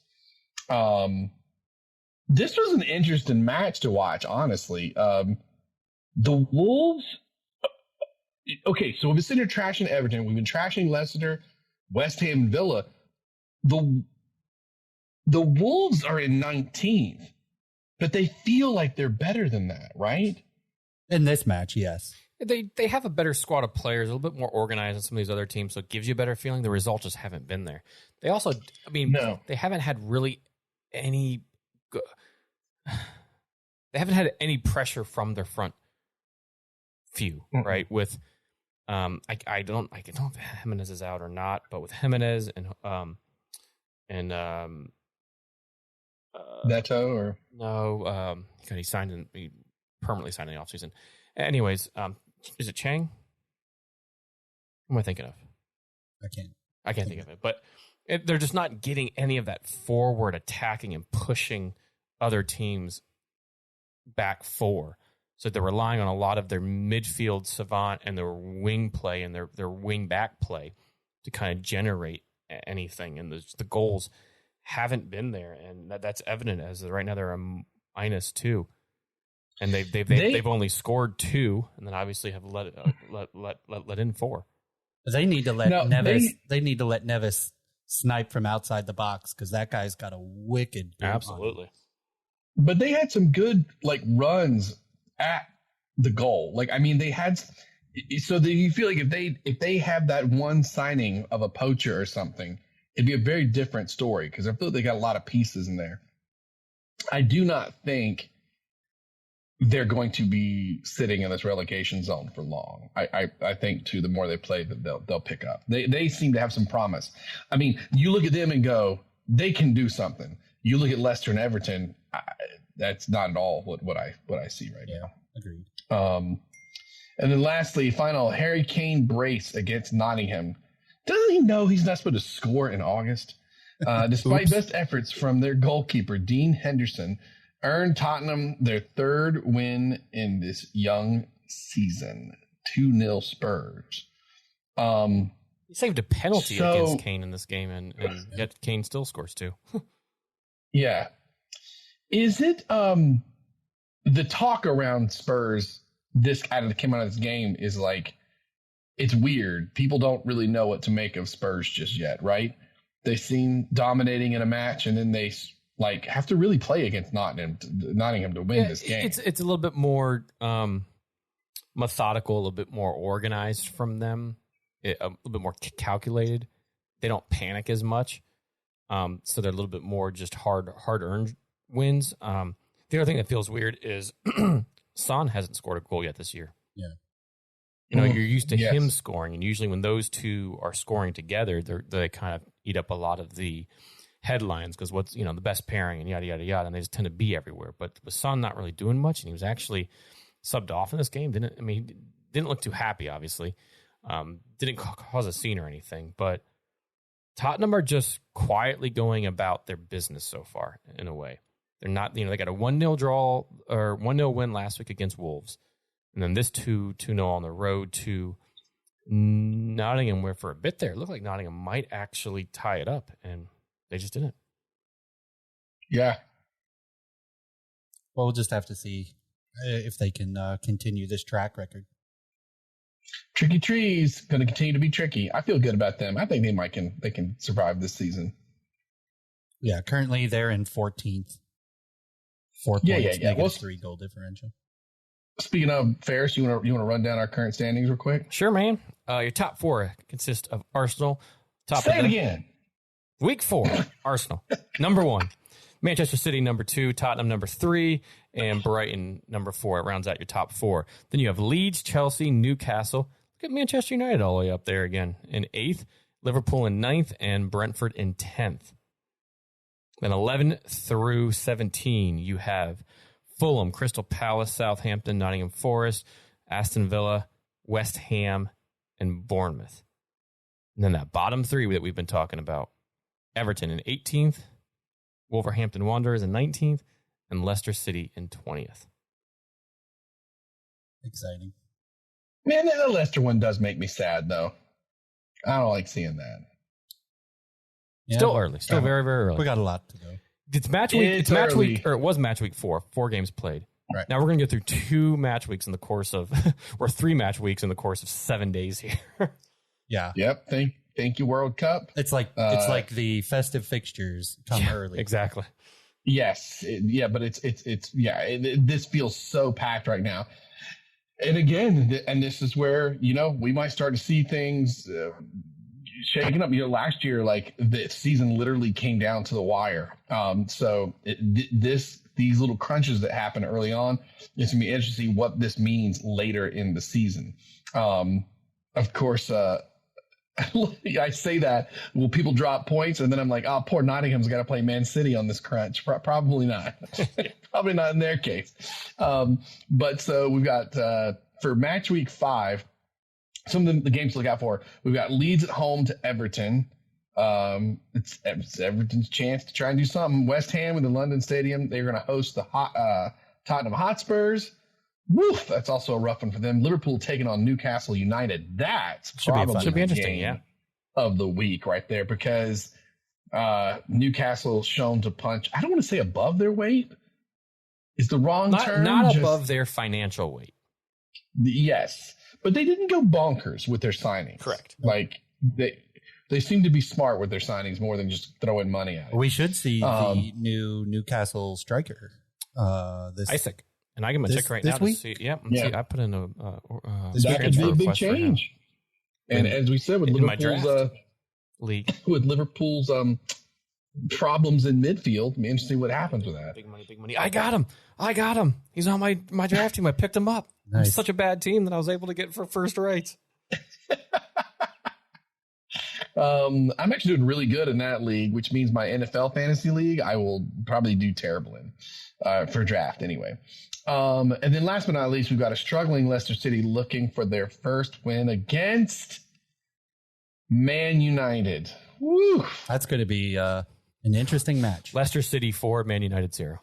This was an interesting match to watch, honestly. The Wolves. Okay, so we've been sitting here trashing Everton. We've been trashing Leicester, West Ham, and Villa. The Wolves are in 19th, but they feel like they're better than that, right? In this match, yes. They have a better squad of players, a little bit more organized than some of these other teams, so it gives you a better feeling. The results just haven't been there. They also, they haven't had really any. They haven't had any pressure from their front few, right? With, I don't know if Jimenez is out or not, but with Jimenez and Neto or no, he permanently signed in the offseason. Anyways, is it Chang? What am I thinking of? I can't think of it. But they're just not getting any of that forward attacking and pushing other teams back four. So they're relying on a lot of their midfield savant and their wing play and their wing back play to kind of generate anything. And the goals haven't been there, and that's evident as right now they're a -2. And they've only scored 2, and then obviously have let in 4. They need to let Neves. They need to let Neves snipe from outside the box because that guy's got a wicked. Absolutely. But they had some good runs at the goal. They had. So that you feel like if they have that one signing of a poacher or something, it'd be a very different story because I feel like they got a lot of pieces in there. I do not think they're going to be sitting in this relegation zone for long. I think too, the more they play, they'll pick up. They seem to have some promise. You look at them and go, they can do something. You look at Leicester and Everton, that's not at all what I see right now. Agreed. And then lastly, final Harry Kane brace against Nottingham. Doesn't he know he's not supposed to score in August? Despite best efforts from their goalkeeper, Dean Henderson, earned Tottenham their 3rd win in this young season. 2-0 Spurs. He saved a penalty against Kane in this game, and yet Kane still scores 2. Yeah. Is it the talk around Spurs came out of this game is it's weird. People don't really know what to make of Spurs just yet, right? They seem dominating in a match, and then they have to really play against Nottingham to win this game. It's a little bit more methodical, a little bit more organized from them, a little bit more calculated. They don't panic as much, so they're a little bit more just hard-earned wins. The other thing that feels weird is Son hasn't scored a goal yet this year. Yeah. You're used to him scoring, and usually when those two are scoring together, they kind of eat up a lot of the headlines because what's the best pairing and yada yada yada, and they just tend to be everywhere. But with Son not really doing much, and he was actually subbed off in this game. Didn't look too happy. Obviously, didn't cause a scene or anything. But Tottenham are just quietly going about their business so far. In a way, they're not. They got a 1-0 draw or 1-0 win last week against Wolves, and then this 2-0 on the road to Nottingham, where for a bit there it looked like Nottingham might actually tie it up, and they just didn't. Yeah. Well, we'll just have to see if they can continue this track record. Tricky Trees going to continue to be tricky. I feel good about them. I think they can survive this season. Yeah, currently they're in 14th. 4 points, negative 3 goal differential. Speaking of Ferris, you want to run down our current standings real quick? Sure, man. Your top 4 consist of Arsenal. Say it again. Week 4, Arsenal, number 1. Manchester City, number 2. Tottenham, number 3. And Brighton, number 4. It rounds out your top 4. Then you have Leeds, Chelsea, Newcastle. Look at Manchester United all the way up there again in 8th. Liverpool in 9th. And Brentford in 10th. Then 11 through 17, you have Fulham, Crystal Palace, Southampton, Nottingham Forest, Aston Villa, West Ham, and Bournemouth. And then that bottom 3 that we've been talking about. Everton in 18th, Wolverhampton Wanderers in 19th, and Leicester City in 20th. Exciting. Man, the Leicester one does make me sad, though. I don't like seeing that. Yeah. Still early. Still very, very early. We got a lot to go. It's match week. It's match week, or it was match week 4. 4 games played. Right. Now we're going to get through 2 match weeks in the course of, or 3 match weeks in the course of 7 days here. Yeah. Yep. Thank you, World Cup. It's like the festive fixtures come early. Exactly. Yes. But this feels so packed right now. And again, and this is where, we might start to see things shaking up. Last year, like the season literally came down to the wire. These little crunches that happen early on, it's going to be interesting to see what this means later in the season. Of course, I say that, will people drop points? And then I'm like, oh, poor Nottingham's got to play Man City on this crunch. Probably not. Probably not in their case. But so we've got, for match week 5, some of the games to look out for. We've got Leeds at home to Everton. It's Everton's chance to try and do something. West Ham in the London Stadium. They're going to host the Tottenham Hotspurs. Woof, that's also a rough one for them. Liverpool taking on Newcastle United. That's should be interesting, yeah. Of the week right there, because Newcastle shown to punch. I don't want to say above their weight. Is the wrong term? Not above their financial weight. Yes, but they didn't go bonkers with their signings. Correct. Like they seem to be smart with their signings more than just throwing money at it. We should see the new Newcastle striker. Isaac. And I give him a check right now to see. Yeah. See, I put in a that could be a big change. And as we said, with Liverpool's league, with Liverpool's problems in midfield, man, to see what happens with that. Big money. I got him. He's on my draft team. I picked him up. Nice. It's such a bad team that I was able to get for first rights. I'm actually doing really good in that league, which means my NFL fantasy league I will probably do terrible in for draft anyway. And then last but not least, we've got a struggling Leicester City looking for their first win against Man United. Woo! That's going to be an interesting match. Leicester City 4, Man United 0.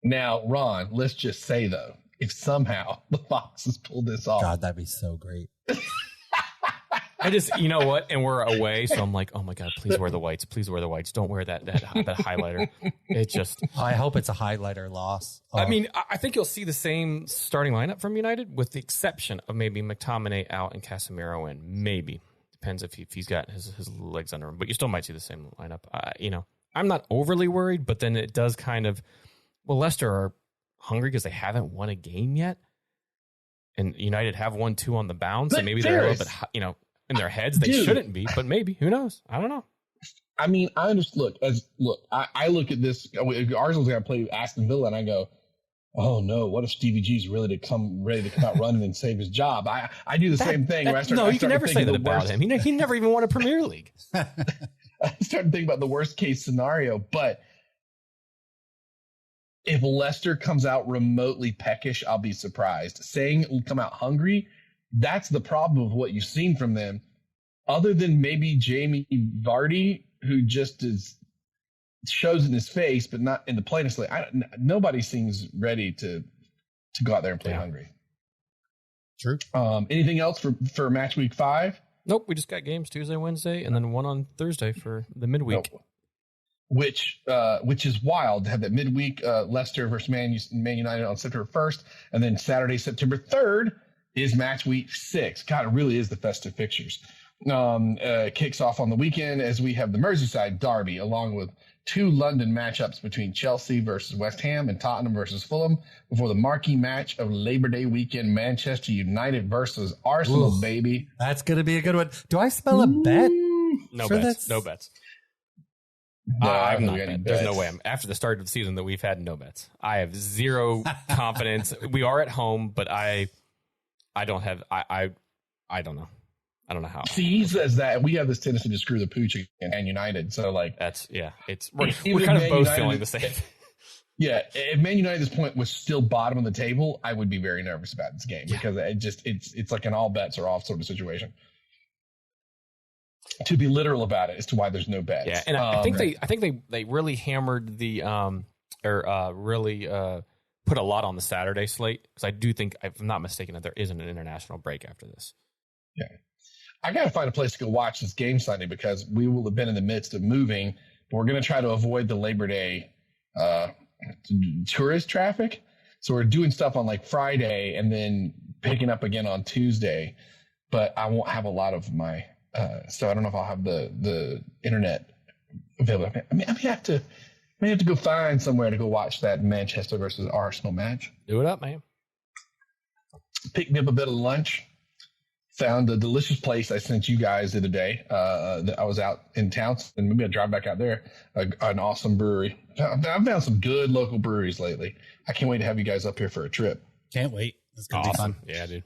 Now, Ron, let's just say, though, if somehow the Foxes pull this off. God, that'd be so great. I just, you know what? And we're away, so I'm like, oh my God, please wear the whites. Please wear the whites. Don't wear that highlighter. It just. I hope it's a highlighter loss. I mean, I think you'll see the same starting lineup from United, with the exception of maybe McTominay out and Casemiro in. Maybe. Depends if he's got his legs under him. But you still might see the same lineup. I'm not overly worried, but then it does kind of. Well, Leicester are hungry because they haven't won a game yet. And United have won 2 on the bounce. So maybe they're a little bit, in their heads, they shouldn't be, but maybe. Who knows? I don't know. I mean, I understand. I look at this. Arsenal's going to play Aston Villa, and I go, oh no, what if Stevie G's ready to come out running and save his job? I do the same thing. Where you can never say that about him. He never even won a Premier League. I started thinking about the worst case scenario, but if Leicester comes out remotely peckish, I'll be surprised. Saying it will come out hungry, that's the problem of what you've seen from them. Other than maybe Jamie Vardy, who just shows in his face, but not in the plainest way. Nobody seems ready to go out there and play hungry. True. Anything else for match week 5? Nope. We just got games Tuesday, Wednesday, and then one on Thursday for the midweek. Nope. Which is wild to have that midweek Leicester versus Man United on September 1st, and then Saturday, September 3rd is match week 6. God, it really is the festive fixtures. Kicks off on the weekend as we have the Merseyside derby, along with 2 London matchups between Chelsea versus West Ham and Tottenham versus Fulham, before the marquee match of Labor Day weekend, Manchester United versus Arsenal. Ooh, baby. That's going to be a good one. Do I spell a bet? No bets. No bets. I'm not bet. There's no way. After the start of the season that we've had, no bets. I have zero confidence. We are at home, but I don't have. I don't know. I don't know how. See, he says that we have this tendency to screw the pooch and United. So like that's It's we're kind of both feeling the same. Yeah, if Man United at this point was still bottom of the table, I would be very nervous about this game because it's like an all bets are off sort of situation. To be literal about it as to why there's no bets. Yeah, and I think they really hammered the really put a lot on the Saturday slate because I do think, if I'm not mistaken, that there isn't an international break after this. Yeah. I got to find a place to go watch this game Sunday because we will have been in the midst of moving. But we're going to try to avoid the Labor Day tourist traffic. So we're doing stuff on like Friday and then picking up again on Tuesday. But I won't have a lot of my so I don't know if I'll have the internet available. I may have to go find somewhere to go watch that Manchester versus Arsenal match. Do it up, man. Pick me up a bit of lunch. Found a delicious place I sent you guys the other day. That I was out in town, and maybe I'll drive back out there. An awesome brewery. I've found some good local breweries lately. I can't wait to have you guys up here for a trip. Can't wait. It's going to be fun. Yeah, dude.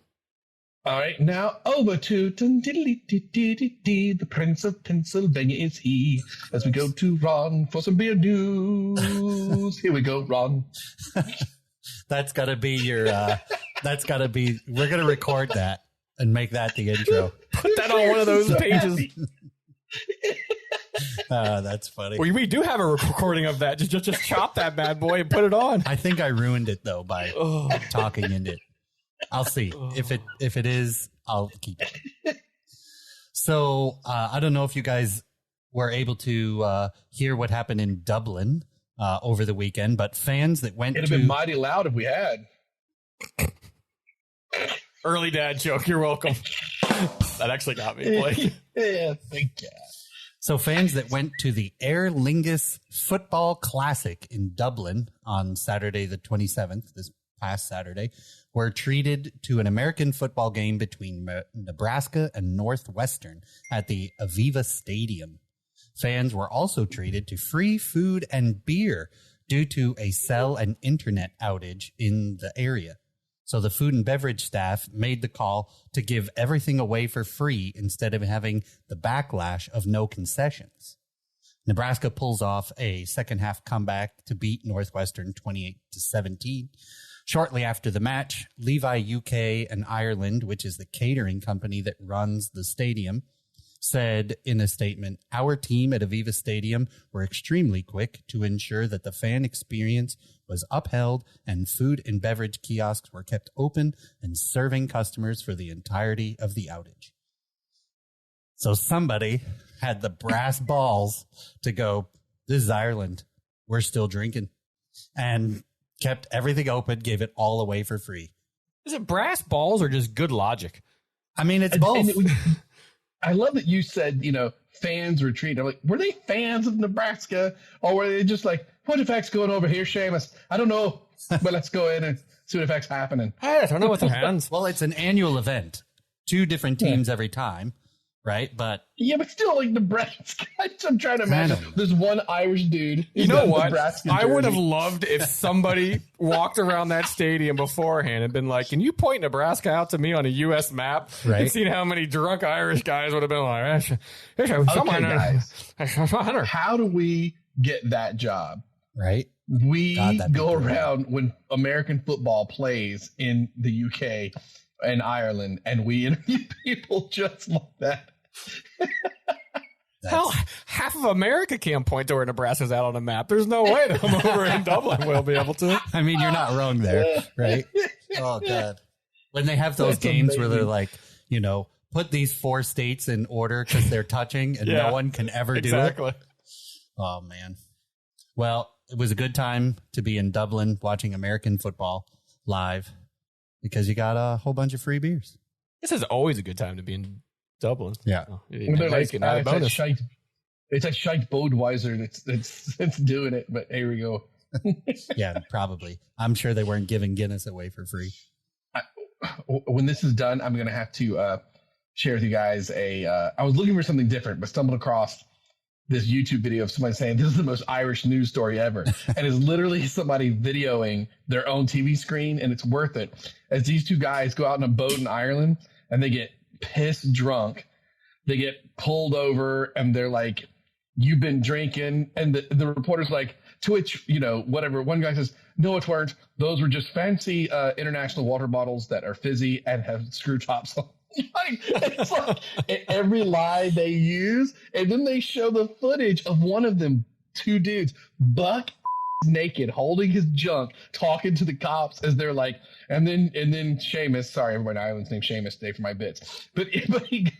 All right, now over to the Prince of Pennsylvania is he. As we go to Ron for some beer news. Here we go, Ron. That's got to be your, we're going to record that and make that the intro. Put that on one of those pages. That's funny. We do have a recording of that. Just chop that bad boy and put it on. I think I ruined it though by talking into it. I'll see if it is. I'll keep it. So I don't know if you guys were able to hear what happened in Dublin over the weekend, but fans that went it'd have been mighty loud if we had. Early dad joke. You're welcome. That actually got me, Blake. Yeah, thank you. So fans that went to the Aer Lingus Football Classic in Dublin on Saturday the 27th, this past Saturday, were treated to an American football game between Nebraska and Northwestern at the Aviva Stadium. Fans were also treated to free food and beer due to a cell and internet outage in the area. So the food and beverage staff made the call to give everything away for free instead of having the backlash of no concessions. Nebraska pulls off a second half comeback to beat Northwestern 28-17. Shortly after the match, Levi UK and Ireland, which is the catering company that runs the stadium, said in a statement, "Our team at Aviva Stadium were extremely quick to ensure that the fan experience was upheld and food and beverage kiosks were kept open and serving customers for the entirety of the outage." So somebody had the brass balls to go, "This is Ireland. We're still drinking." And kept everything open, gave it all away for free. Is it brass balls or just good logic? I mean, it's both. I love that you said, fans were treated. I'm like, were they fans of Nebraska? Or were they just like, what the heck's going over here, Seamus? I don't know, but let's go in and see what the heck's happening. I don't know with their hands. Well, it's an annual event. 2 different teams every time, right? But yeah, but still, like Nebraska. I'm trying to imagine. There's one Irish dude. You know what? I would have loved if somebody walked around that stadium beforehand and been like, "Can you point Nebraska out to me on a U.S. map?" Right. And seen how many drunk Irish guys would have been like, okay, guys, how do we get that job? Right. We go around when American football plays in the UK and Ireland, and we interview people just like that. Hell, half of America can't point to where Nebraska's out on a map. There's no way that I'm over in Dublin will be able to. I mean, you're not wrong there, right? Oh, God. When they have those games where they're like, put these 4 states in order because they're touching and no one can ever do it. Oh, man. Well, it was a good time to be in Dublin watching American football live because you got a whole bunch of free beers. This is always a good time to be in Dublin. Yeah. It's a shite Bodweiser that's doing it, but here we go. Yeah, probably. I'm sure they weren't giving Guinness away for free. When this is done, I'm going to have to share with you guys I was looking for something different, but stumbled across this YouTube video of somebody saying this is the most Irish news story ever. And it's literally somebody videoing their own TV screen, and it's worth it. As these 2 guys go out on a boat in Ireland and they get pissed drunk, they get pulled over and they're like, "You've been drinking." And the reporter's like, to which, whatever. One guy says, "No, it weren't. Those were just fancy international water bottles that are fizzy and have screw tops on." It's like every lie they use, and then they show the footage of one of them, 2 dudes, buck naked, holding his junk, talking to the cops as they're like, and then Seamus, sorry, everybody in Ireland's named Seamus today for my bits, but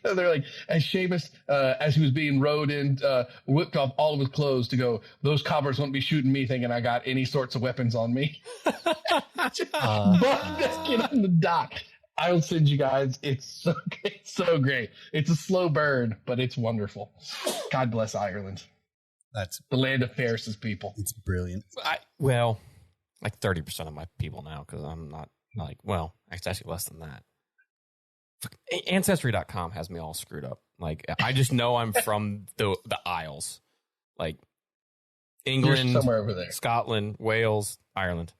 they're like, as Seamus, as he was being rode in, whipped off all of his clothes to go, those coppers won't be shooting me thinking I got any sorts of weapons on me. But let's get on the dock. I will send you guys. It's so great. It's a slow burn, but it's wonderful. God bless Ireland. That's the land of Ferris's people. It's brilliant. Well, like 30% of my people now, because I'm not like, well, it's actually less than that. Ancestry.com has me all screwed up. Like, I just know I'm from the Isles, like England, somewhere over there, Scotland, Wales, Ireland.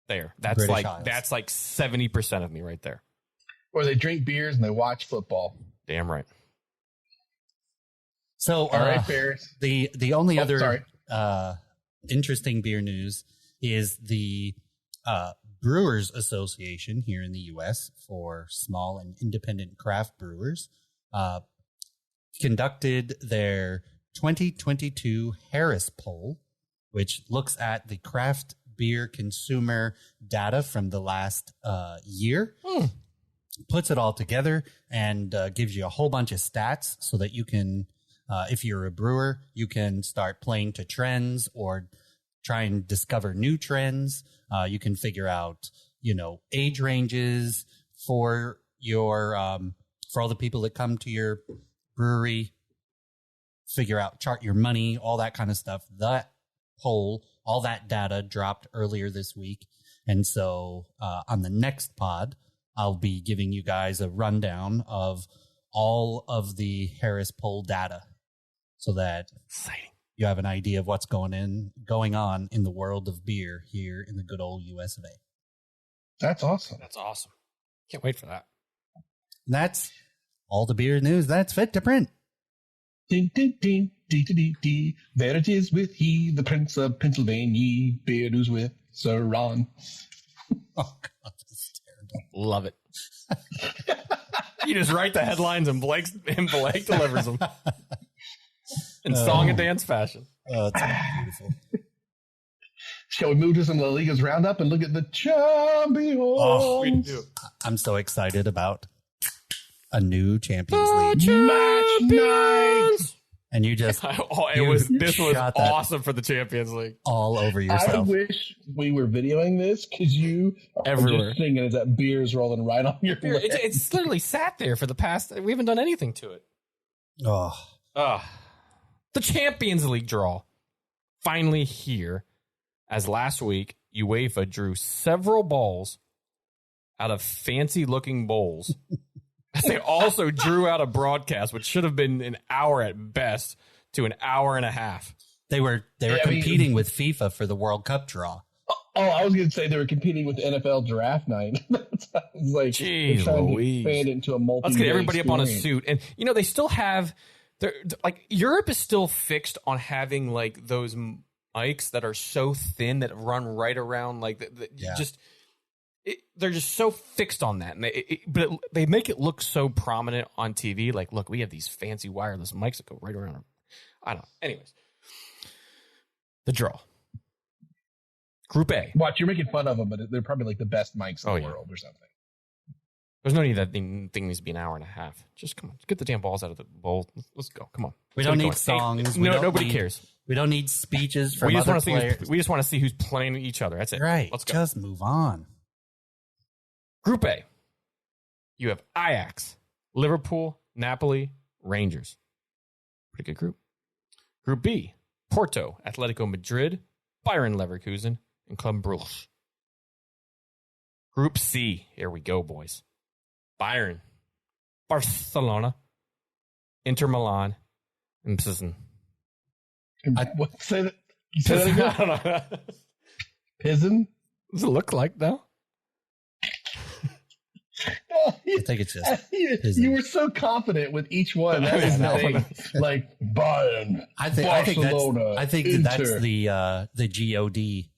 There, that's British like Isles. That's like 70% of me right there. Or they drink beers and they watch football. Damn right. So, all right, Ferris. The only other interesting beer news is the Brewers Association here in the U.S. for small and independent craft brewers conducted their 2022 Harris poll, which looks at the craft beer consumer data from the last year. Puts it all together and gives you a whole bunch of stats so that you can, if you're a brewer, you can start playing to trends or try and discover new trends. You can figure out, age ranges for your, for all the people that come to your brewery, chart your money, all that kind of stuff. That poll, all that data dropped earlier this week. And so on the next pod, I'll be giving you guys a rundown of all of the Harris poll data so that you have an idea of what's going on in the world of beer here in the good old US of A. That's awesome. That's awesome. Can't wait for that. And that's all the beer news that's fit to print. Ding, ding, ding, dee, dee, dee, dee. There it is with he, the Prince of Pennsylvania. Beer news with Sir Ron. Oh, God. Love it. You just write the headlines and Blake delivers them in song and dance fashion. Oh, it's beautiful. Shall we move to some La Liga's roundup and look at the champions? Oh, we do. I'm so excited about a new Champions League match night. And you just this was awesome for the Champions League. All over yourself. I wish we were videoing this because you everywhere just singing as that beer's rolling right on your lip. It's literally sat there for the past. We haven't done anything to it. The Champions League draw finally here, as last week UEFA drew several balls out of fancy looking bowls. They also drew out a broadcast, which should have been an hour at best to an hour and a half. They were competing with FIFA for the World Cup draw. Oh, I was going to say they were competing with the NFL draft night. Like, jeez, Louise. Expand it into a multi. Let's get everybody up on a suit, and they still have. Like Europe is still fixed on having like those mics that are so thin that run right around like they're just so fixed on that, and they make it look so prominent on TV. Like, look, we have these fancy wireless mics that go right around. I don't know. Anyways, the draw. Group A. Watch, you're making fun of them, but they're probably like the best mics in the world or something. There's no need that thing needs to be an hour and a half. Just come on, get the damn balls out of the bowl. Let's go. Come on. We don't need songs. Nobody cares. We don't need speeches from other players. We just want to see who's playing each other. That's it. Right. Let's go. Just move on. Group A. You have Ajax, Liverpool, Napoli, Rangers. Pretty good group. Group B. Porto, Atletico Madrid, Bayern Leverkusen, and Club Brugge. Group C. Here we go, boys. Bayern, Barcelona, Inter Milan, and Pizzen. Say that again? I don't know. Pizzen? Does it look like, though? I think it's just you were so confident with each one. That is like Bayern. I think that's the GOD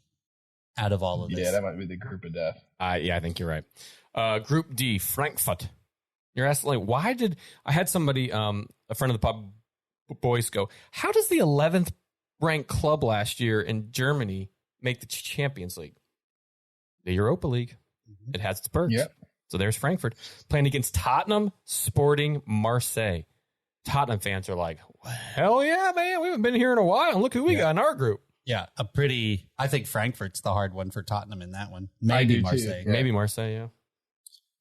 out of all of this. Yeah, that might be the group of death. Yeah, I think you're right. Group D, Frankfurt. You're asking, like, why did I had somebody, a friend of the pub, boys, go, how does the 11th ranked club last year in Germany make the Champions League. The Europa League. Mm-hmm. It has its perks. Yep. So there's Frankfurt playing against Tottenham Sporting Marseille. Tottenham fans are like, hell yeah, man. We haven't been here in a while. And look who we got in our group. Yeah, I think Frankfurt's the hard one for Tottenham in that one. Maybe Marseille. Yeah. Maybe Marseille, yeah.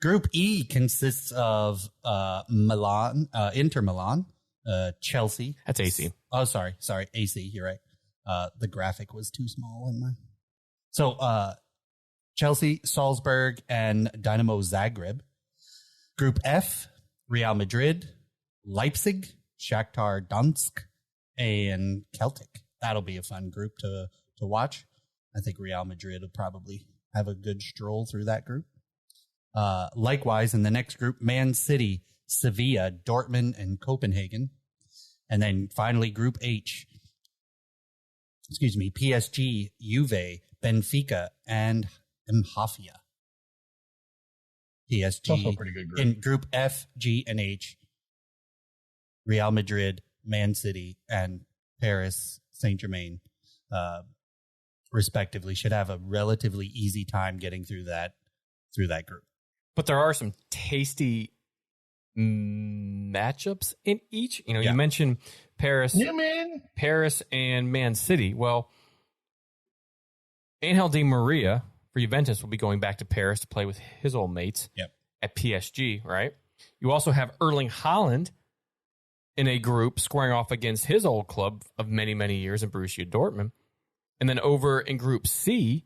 Group E consists of Milan, Inter Milan, Chelsea. That's AC. Oh, sorry, AC. You're right. The graphic was too small in my. So Chelsea, Salzburg, and Dynamo Zagreb. Group F: Real Madrid, Leipzig, Shakhtar Donetsk, and Celtic. That'll be a fun group to watch. I think Real Madrid will probably have a good stroll through that group. Likewise, in the next group, Man City, Sevilla, Dortmund, and Copenhagen. And then finally, Group H. PSG, Juve, Benfica, and Mafia. PSG. Also a pretty good group. In Group F, G, and H, Real Madrid, Man City, and Paris Saint-Germain, respectively, should have a relatively easy time getting through that group. But there are some tasty matchups in each. You know, you mentioned Paris. Yeah, man. Paris and Man City. Well, Angel Di Maria for Juventus will be going back to Paris to play with his old mates at PSG, right? You also have Erling Haaland in a group squaring off against his old club of many, many years in Borussia Dortmund. And then over in Group C,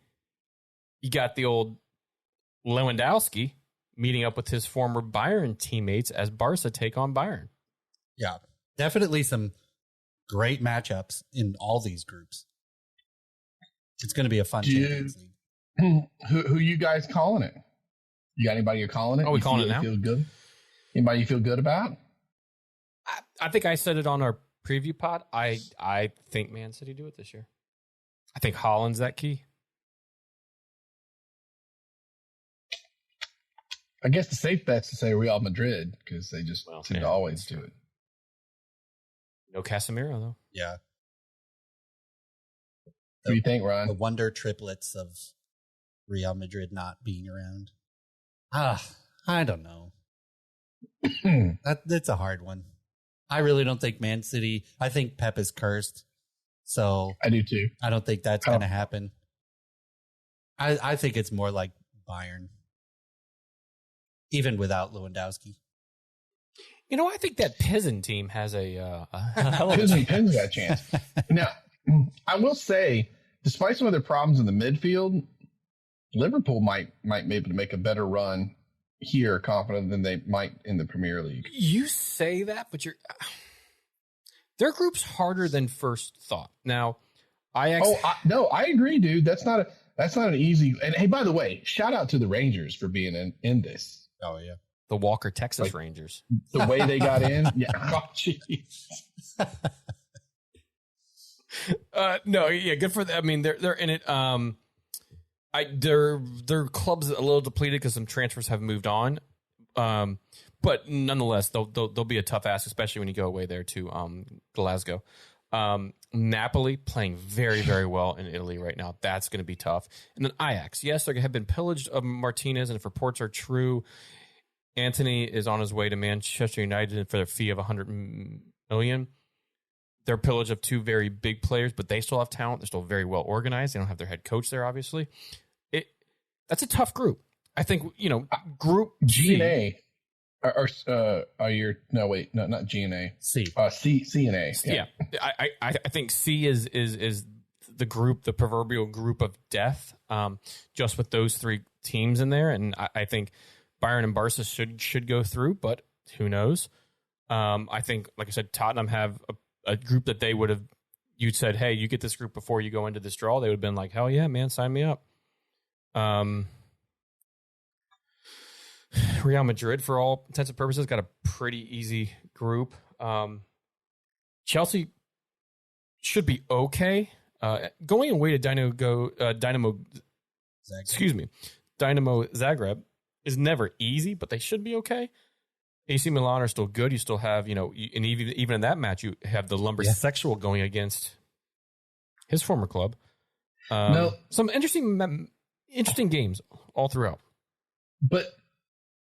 you got the old Lewandowski meeting up with his former Bayern teammates as Barca take on Bayern. Yeah, definitely some great matchups in all these groups. It's going to be a fun Champions League. Who you guys calling it? You got anybody you're calling it? Oh, we calling it now? Feel good? Anybody you feel good about? I think I said it on our preview pod. I think Man City do it this year. I think Haaland's that key. I guess the safe bet's to say Real Madrid because they just seem to always do it. No Casemiro, though. Yeah. What do you think, Ron? The wonder triplets of Real Madrid not being around. I don't know. That's a hard one. I really don't think Man City. I think Pep is cursed. So I do too. I don't think that's going to happen. I think it's more like Bayern, even without Lewandowski. You know, I think that Pizen team has a Pizen's got a chance. Now, I will say, despite some of their problems in the midfield, Liverpool might be able to make a better run here, confident than they might in the Premier League. You say that, but their group's harder than first thought. Now, I agree, dude. That's not an easy. And hey, by the way, shout out to the Rangers for being in this. Oh yeah, the Walker, Texas Rangers. The way they got in, yeah. Oh, jeez. No, yeah, good for them. I mean, they're in it. Their club's a little depleted because some transfers have moved on. But nonetheless, they'll be a tough ask, especially when you go away there to Glasgow. Napoli playing very, very well in Italy right now. That's going to be tough. And then Ajax. Yes, they have been pillaged of Martinez, and if reports are true, Antony is on his way to Manchester United for a fee of $100 million. They're pillaged of two very big players, but they still have talent. They're still very well organized. They don't have their head coach there, obviously. That's a tough group. I think, Group G and A. Not G and A. C. C and A. Yeah. I think C is the group, the proverbial group of death, just with those three teams in there. And I think Bayern and Barca should go through, but who knows? I think, like I said, Tottenham have a group that they would have, you'd said, hey, you get this group before you go into this draw. They would have been like, hell yeah, man, sign me up. Real Madrid, for all intents and purposes, got a pretty easy group. Chelsea should be okay. Going away to Dynamo Zagreb is never easy, but they should be okay. AC Milan are still good. You still have, and even in that match, you have the lumbersexual going against his former club. No. Some interesting games all throughout. But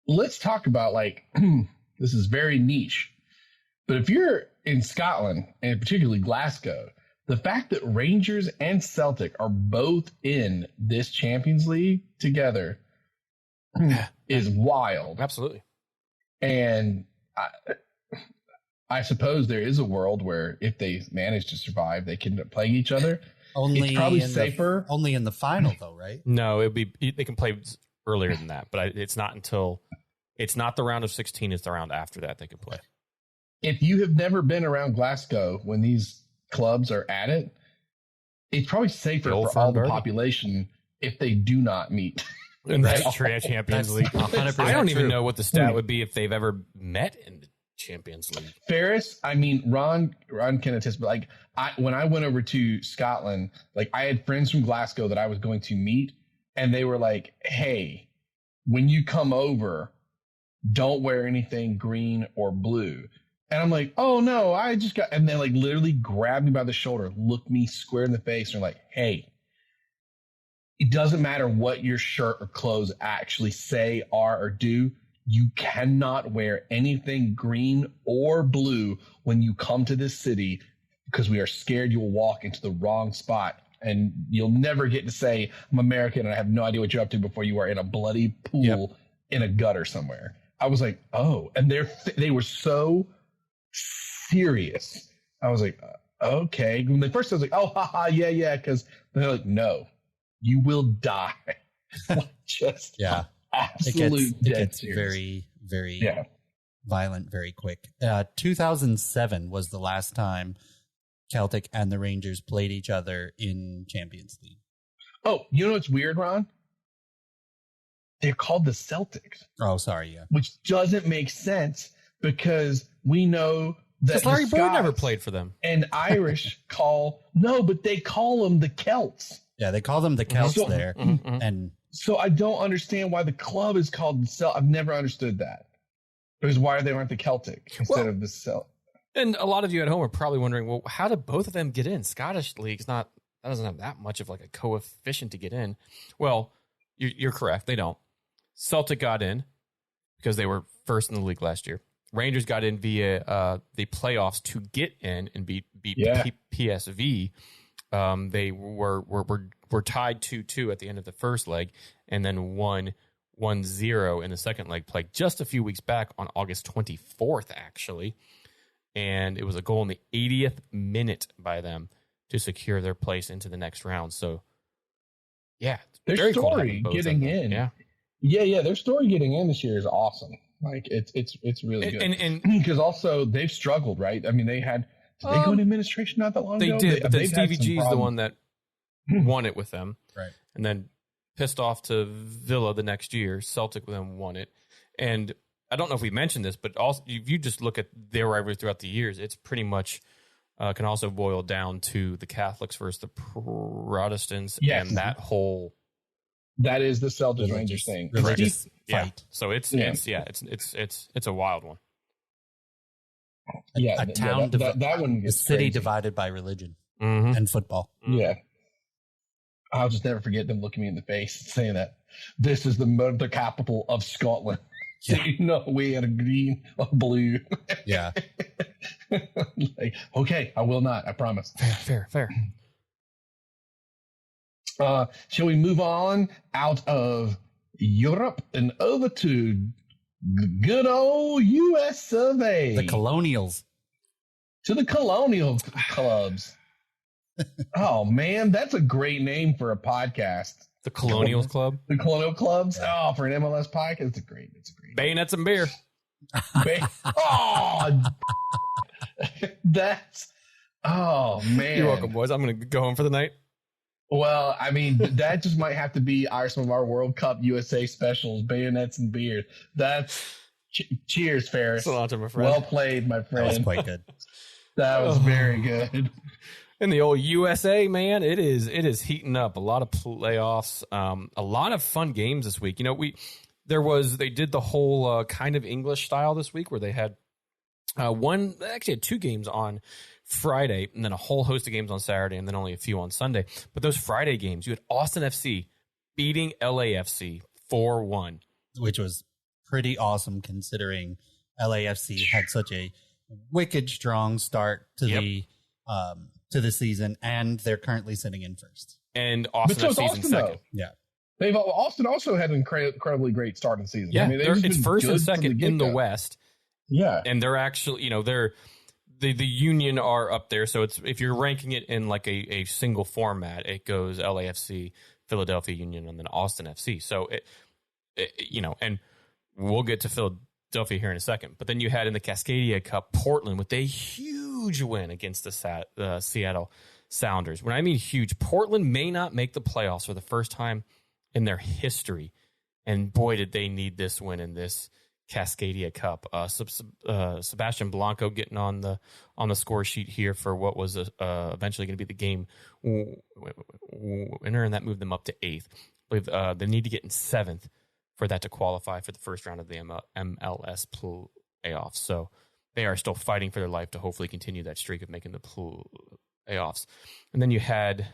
let's talk about, like, this is very niche. But if you're in Scotland, and particularly Glasgow, the fact that Rangers and Celtic are both in this Champions League together is wild. Absolutely. And I suppose there is a world where if they manage to survive, they can play each other. It's probably safer. Only in the final, though, right? No, they can play earlier than that, but it's not the round of 16. It's the round after that they can play. If you have never been around Glasgow when these clubs are at it, it's probably safer for all the population if they do not meet. In the Champions League. I don't even know what the stat would be if they've ever met in the Champions League. Ferris, I mean, Ron can attest, but like when I went over to Scotland, like I had friends from Glasgow that I was going to meet, and they were like, hey, when you come over, don't wear anything green or blue. And I'm like, oh no, I just got, and they like literally grabbed me by the shoulder, looked me square in the face, and are like, hey, it doesn't matter what your shirt or clothes actually say, are, or do. You cannot wear anything green or blue when you come to this city because we are scared you'll walk into the wrong spot and you'll never get to say, I'm American and I have no idea what you're up to before you are in a bloody pool in a gutter somewhere. I was like, oh, and they were so serious. I was like, okay. When they first, I was like, oh, haha, yeah, because they're like, no. You will die. Just absolute it gets very, very violent very quick. 2007 was the last time Celtic and the Rangers played each other in Champions League. Oh, you know what's weird, Ron? They're called the Celtics. Oh, sorry, yeah. Which doesn't make sense because we know that Larry Bird never played for them. And Irish but they call them the Celts. Yeah, they call them the Celts there. And so I don't understand why the club is called the Celt. I've never understood that. Because why aren't the Celtic instead of the Celt? And a lot of you at home are probably wondering, well, how did both of them get in? Scottish League's that doesn't have that much of like a coefficient to get in. Well, you're correct. They don't. Celtic got in because they were first in the league last year. Rangers got in via the playoffs to get in and beat PSV. They were tied 2-2 at the end of the first leg and then won 1-0 in the second leg play just a few weeks back on August 24th, actually. And it was a goal in the 80th minute by them to secure their place into the next round. So, yeah. Their story getting in. Yeah. Their story getting in this year is awesome. Like, it's really good. And because also they've struggled, right? I mean, did they go into administration not that long ago? They did, but then TBG is the one that won it with them. Right. And then pissed off to Villa the next year. Celtic then won it. And I don't know if we mentioned this, but also if you just look at their rivalry throughout the years, it's pretty much can also boil down to the Catholics versus the Protestants and that whole. That is the Celtics Rangers thing. Religious fight. So it's a wild one. A town, that one gets a city crazy. Divided by religion and football. Yeah. I'll just never forget them looking me in the face and saying that this is the capital of Scotland. So we had a green or blue. Yeah. Like, okay, I will not. I promise. Fair. Shall we move on out of Europe and over to good old US of A? The Colonials. To the Colonial Clubs. Oh, man, that's a great name for a podcast. The Colonials Club? The Colonial Clubs? Oh, for an MLS podcast? It's a great Bayonets and beer. Oh, man. You're welcome, boys. I'm going to go home for the night. Well, I mean, that just might have to be some of our World Cup USA specials, bayonets and beer. That's cheers, Ferris. Cilantro, my friend. Well played, my friend. That was quite good. That was very good. And the old USA, man, it is heating up. A lot of playoffs, a lot of fun games this week. You know, they did the whole kind of English style this week where they had One actually had 2 games on Friday, and then a whole host of games on Saturday, and then only a few on Sunday. But those Friday games, you had Austin FC beating LAFC 4-1, which was pretty awesome considering LAFC had such a wicked strong start to the season, and they're currently sitting in first. And Austin FC's in second. Yeah. Austin also had an incredibly great start in the season. Yeah, I mean, it's first and second in the West. Yeah, and they're actually, they're the Union are up there. So it's if you're ranking it in like a single format, it goes LAFC, Philadelphia Union, and then Austin FC. So and we'll get to Philadelphia here in a second. But then you had in the Cascadia Cup, Portland with a huge win against the Seattle Sounders. When I mean huge, Portland may not make the playoffs for the first time in their history, and boy, did they need this win in this Cascadia Cup. Sebastian Blanco getting on the score sheet here for what was eventually going to be the game winner, and that moved them up to 8th. I believe they need to get in 7th for that to qualify for the first round of the MLS playoffs. So they are still fighting for their life to hopefully continue that streak of making the playoffs. And then you had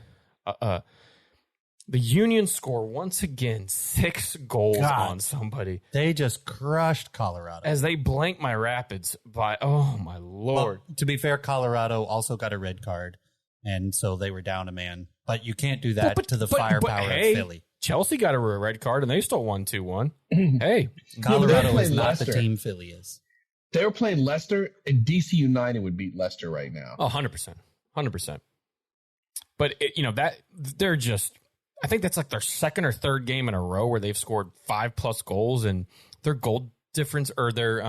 the Union score once again 6 goals on somebody. They just crushed Colorado. As they blanked my Rapids by, oh my Lord. Well, to be fair, Colorado also got a red card, and so they were down a man. But you can't do that to the firepower of Philly. Chelsea got a red card, and they still won 2-1. Hey. Colorado is not the team Philly is. They were playing Leicester, and DC United would beat Leicester right now. Oh, 100%. 100%. But, they're just... I think that's like their second or third game in a row where they've scored 5+ goals, and their goal difference or their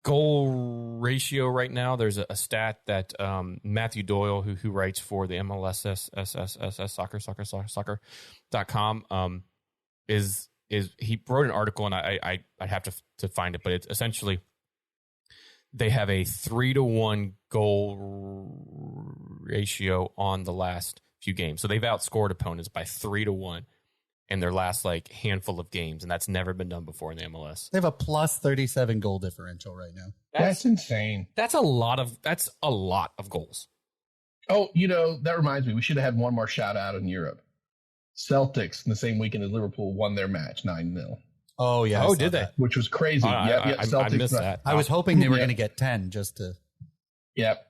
goal ratio right now. There's a stat that Matthew Doyle, who writes for the MLS soccer.com, is he wrote an article, and I'd have to find it, but it's essentially they have a 3-1 goal ratio on the last few games. So they've outscored opponents by 3-1 in their last handful of games, and that's never been done before in the MLS. They have a plus 37 goal differential right now. That's insane. That's a lot of goals. Oh, that reminds me, we should have had one more shout out in Europe. Celtics in the same weekend as Liverpool won their match 9-0. Oh yeah. Oh, did they? Which was crazy. Celtics. I missed that. I was hoping they were going to get 10 just to. Yep.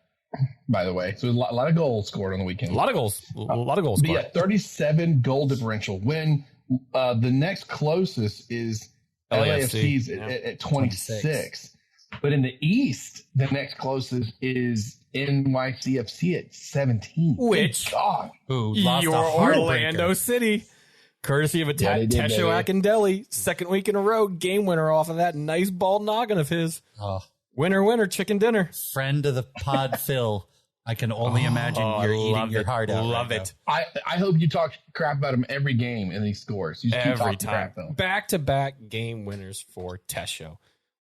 By the way, so a lot of goals scored on the weekend. A lot of goals. But yeah, 37 goal differential. When the next closest is LAFC's at 26. But in the East, the next closest is NYCFC at 17. Which who lost your Orlando City, courtesy of Tesho Akindele, second week in a row, game winner off of that nice ball noggin of his. Oh. Winner, chicken dinner. Friend of the pod, Phil. I can only imagine you're eating your heart out. Love it. I hope you talk crap about him every game and he scores. You just every keep time. Crap, Back-to-back game winners for Tesho.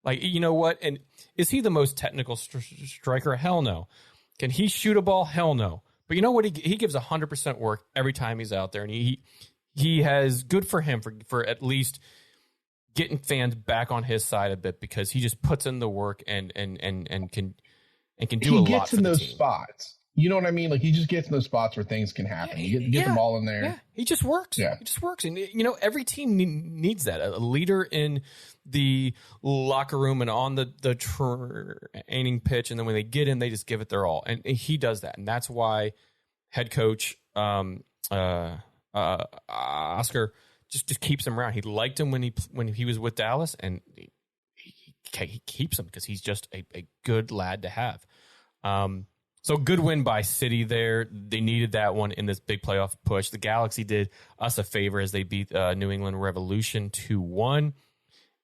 You know what? And is he the most technical striker? Hell no. Can he shoot a ball? Hell no. But you know what? He gives 100% work every time he's out there, and he has good for him for at least getting fans back on his side a bit, because he just puts in the work and can do a lot for the team. He gets in those spots. You know what I mean? He just gets in those spots where things can happen. You get the ball in there. Yeah, he just works. Yeah. He just works. And, every team needs that. A leader in the locker room and on the training pitch. And then when they get in, they just give it their all. And he does that. And that's why head coach Oscar just keeps him around. He liked him when he was with Dallas, and he keeps him because he's just a good lad to have. So good win by City there. They needed that one in this big playoff push. The Galaxy did us a favor as they beat New England Revolution 2-1.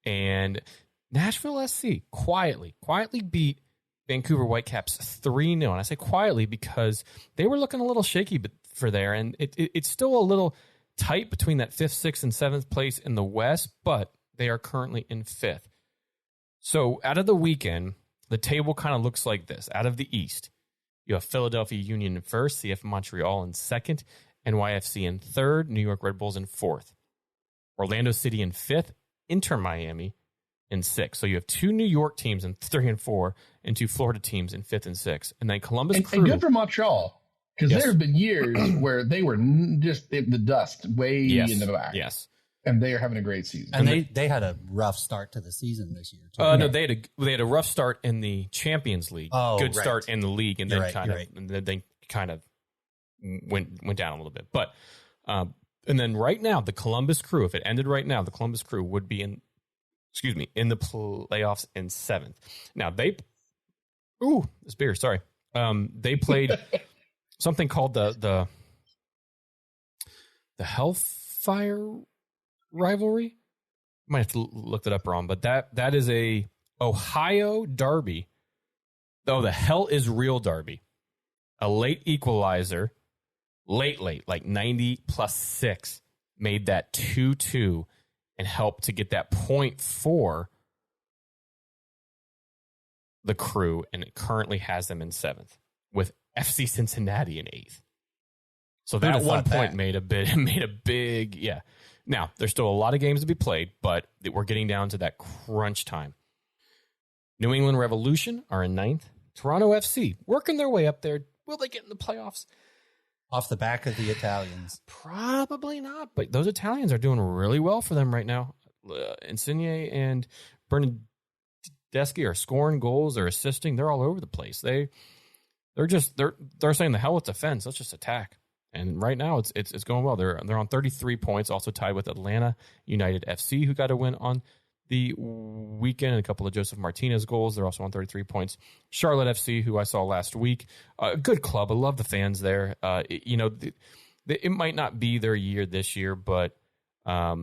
And Nashville SC quietly beat Vancouver Whitecaps 3-0. And I say quietly because they were looking a little shaky for there. And it's still a little tight between that 5th, 6th, and 7th place in the West, but they are currently in 5th. So out of the weekend, the table kind of looks like this. Out of the East, you have Philadelphia Union in 1st, CF Montreal in 2nd, NYFC in 3rd, New York Red Bulls in 4th, Orlando City in 5th, Inter Miami and 6. So you have 2 New York teams in 3 and 4, and 2 Florida teams in 5th and 6. And then Columbus Crew. And good for Montreal, because there have been years where they were just in the dust way in the back. Yes. And they are having a great season. And they had a rough start to the season this year, too. No, they had a rough start in the Champions League. Good start in the league, and then they kind of went down a little bit. But and then right now, the Columbus Crew, if it ended right now, the Columbus Crew would be in the playoffs in 7th. Now this beer, sorry. They played something called the Hellfire rivalry. Might have to look that up wrong, but that is a Ohio derby. Oh, the Hell is Real derby. A late equalizer, late, like 90 plus 6, made that 2-2 and helped to get that point for the Crew, and it currently has them in 7th with FC Cincinnati in 8th. So that 1 point made a big. Now, there's still a lot of games to be played, but we're getting down to that crunch time. New England Revolution are in 9th. Toronto FC working their way up there. Will they get in the playoffs? Off the back of the Italians. Probably not, but those Italians are doing really well for them right now. Insigne and Bernardeschi are scoring goals. They're assisting. They're all over the place. They're saying the hell with defense. Let's just attack. And right now, it's going well. They're on 33 points, also tied with Atlanta United FC, who got a win on the weekend, and a couple of Joseph Martinez goals. They're also on 33 points. Charlotte FC, who I saw last week, a good club. I love the fans there. It might not be their year this year, but I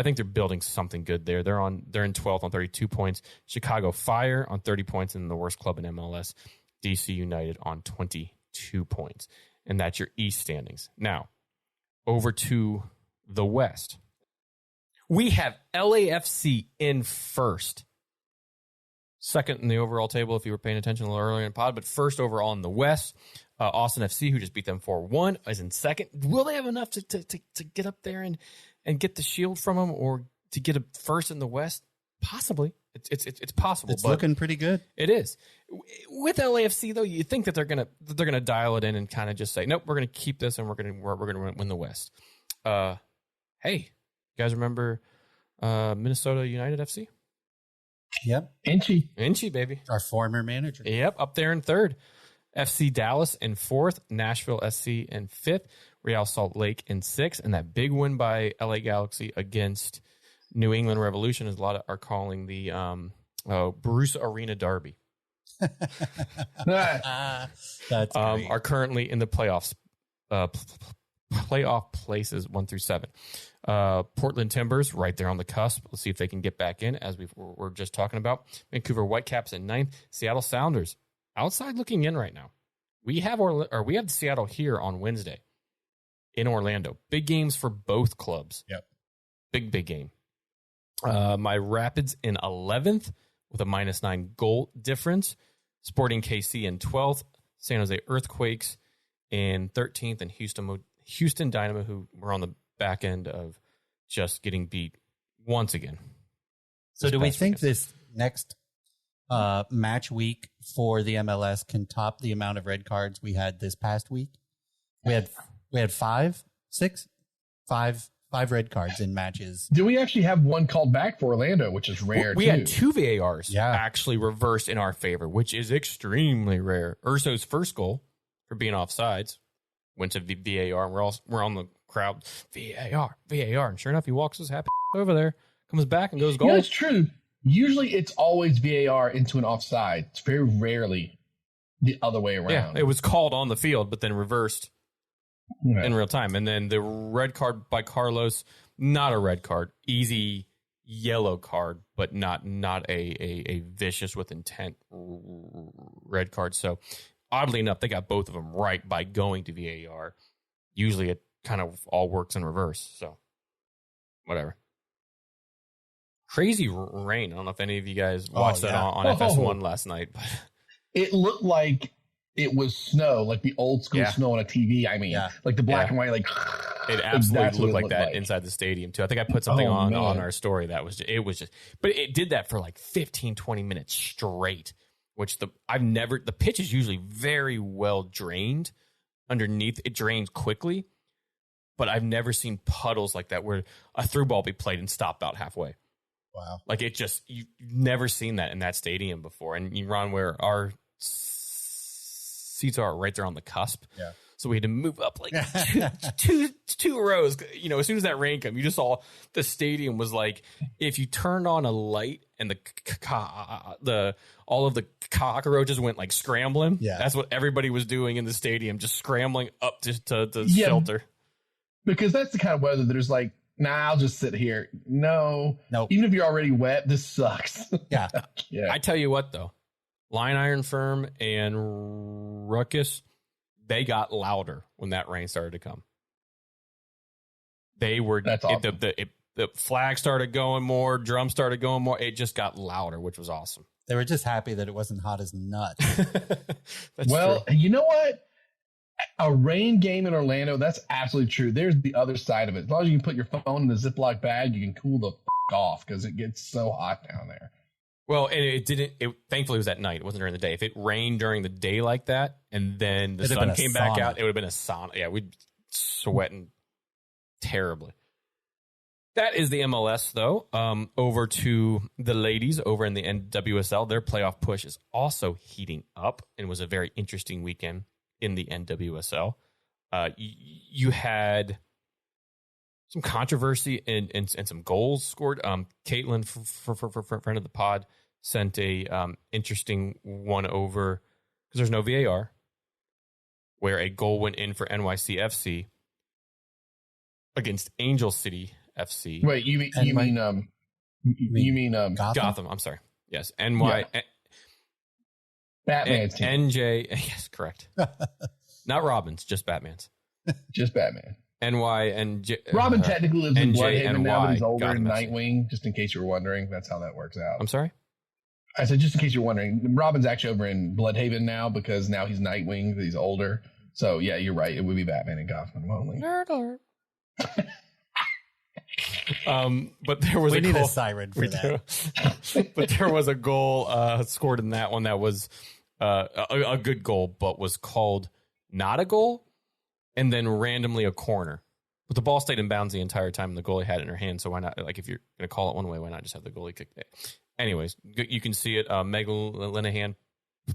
think they're building something good there. They're in 12th on 32 points. Chicago Fire on 30 points, and the worst club in MLS, DC United on 22 points. And that's your East standings. Now, over to the West. We have LAFC in first. Second in the overall table, if you were paying attention a little earlier in the pod, but first overall in the West. Austin FC, who just beat them 4-1, is in second. Will they have enough to get up there and get the shield from them, or to get a first in the West? Possibly. It's possible. It's looking pretty good. It is. With LAFC though, you think that they're gonna dial it in and kind of just say, nope, we're gonna keep this and we're gonna win the West. Hey, you guys remember Minnesota United FC? Yep. Inchy, baby. Our former manager. Yep, up there in third. FC Dallas in fourth. Nashville SC in fifth. Real Salt Lake in sixth. And that big win by LA Galaxy against New England Revolution, as a lot are calling the Bruce Arena Derby. That's great. Are currently in the playoffs. Playoff places 1 through 7. Portland Timbers right there on the cusp. Let's see if they can get back in, as we're just talking about. Vancouver Whitecaps in 9th. Seattle Sounders outside looking in right now. We have Seattle here on Wednesday in Orlando. Big games for both clubs. Yep. Big game. My Rapids in 11th with a -9 goal difference. Sporting KC in 12th. San Jose Earthquakes in 13th, and Houston Dynamo, who were on the back end of just getting beat once again. So do we think this next match week for the MLS can top the amount of red cards we had this past week? We had five red cards in matches. Do we actually have one called back for Orlando, which is rare? We had 2 VARs actually reversed in our favor, which is extremely rare. Urso's first goal for being offsides went to VAR, and we're on the crowd, VAR, and sure enough, he walks his happy over there, comes back and goes goal. Yeah, it's true. Usually it's always VAR into an offside. It's very rarely the other way around. Yeah, it was called on the field, but then reversed in real time. And then the red card by Carlos, not a red card, easy yellow card, but not a vicious with intent red card. So oddly enough, they got both of them right by going to VAR. Usually it kind of all works in reverse. So whatever. Crazy rain. I don't know if any of you guys watched that on FS1 last night. But it looked like it was snow, like the old school snow on a TV. I mean, like the black and white, like it absolutely looked like that like. Inside the stadium too. I think I put something on our story that was but it did that for like 15, 20 minutes straight, which the pitch is usually very well drained underneath. It drains quickly, but I've never seen puddles like that where a through ball be played and stop about halfway. Wow. Like you've never seen that in that stadium before. And you run where our seats are right there on the cusp. Yeah. So we had to move up like two rows. You know, as soon as that rain came, you just saw the stadium was like, if you turned on a light and all of the cockroaches went like scrambling. Yeah. That's what everybody was doing in the stadium, just scrambling up to shelter. Because that's the kind of weather that is like, nah, I'll just sit here. No. Nope. Even if you're already wet, this sucks. Yeah. I tell you what, though, Line Iron Firm and Ruckus, they got louder when that rain started to come. They were That's awesome. The flag started going more, drums started going more. It just got louder, which was awesome. They were just happy that it wasn't hot as nuts. Well, you know what? A rain game in Orlando, that's absolutely true. There's the other side of it. As long as you can put your phone in the Ziploc bag, you can cool the off because it gets so hot down there. Well, and it didn't. Thankfully, it was at night. It wasn't during the day. If it rained during the day like that, and then the sun came back out, it would have been a sauna. Yeah, we'd sweating terribly. That is the MLS, though. Over to the ladies over in the NWSL. Their playoff push is also heating up, and was a very interesting weekend in the NWSL. You had some controversy and some goals scored. Caitlin, for friend of the pod, sent a interesting one over because there's no VAR, where a goal went in for NYCFC against Angel City FC. Wait, you mean Gotham? I'm sorry. Yes, Batman's team. NJ. Yes, correct. Not Robin's, just Batman's. Just Batman. Robin technically lives in Bloodhaven now, but he's older in Gotham FC. Nightwing, just in case you were wondering. That's how that works out. I'm sorry? I said, just in case you're wondering, Robin's actually over in Bloodhaven now because now he's Nightwing, he's older. So, yeah, you're right. It would be Batman and Gotham only. Nerd alert. But there was we a need goal. A siren for that. But there was a goal scored in that one that was a good goal, but was called not a goal, and then randomly a corner. But the ball stayed in bounds the entire time, and the goalie had it in her hand. So why not? Like, if you're going to call it one way, why not just have the goalie kick it? Anyways, you can see it. Meg Linehan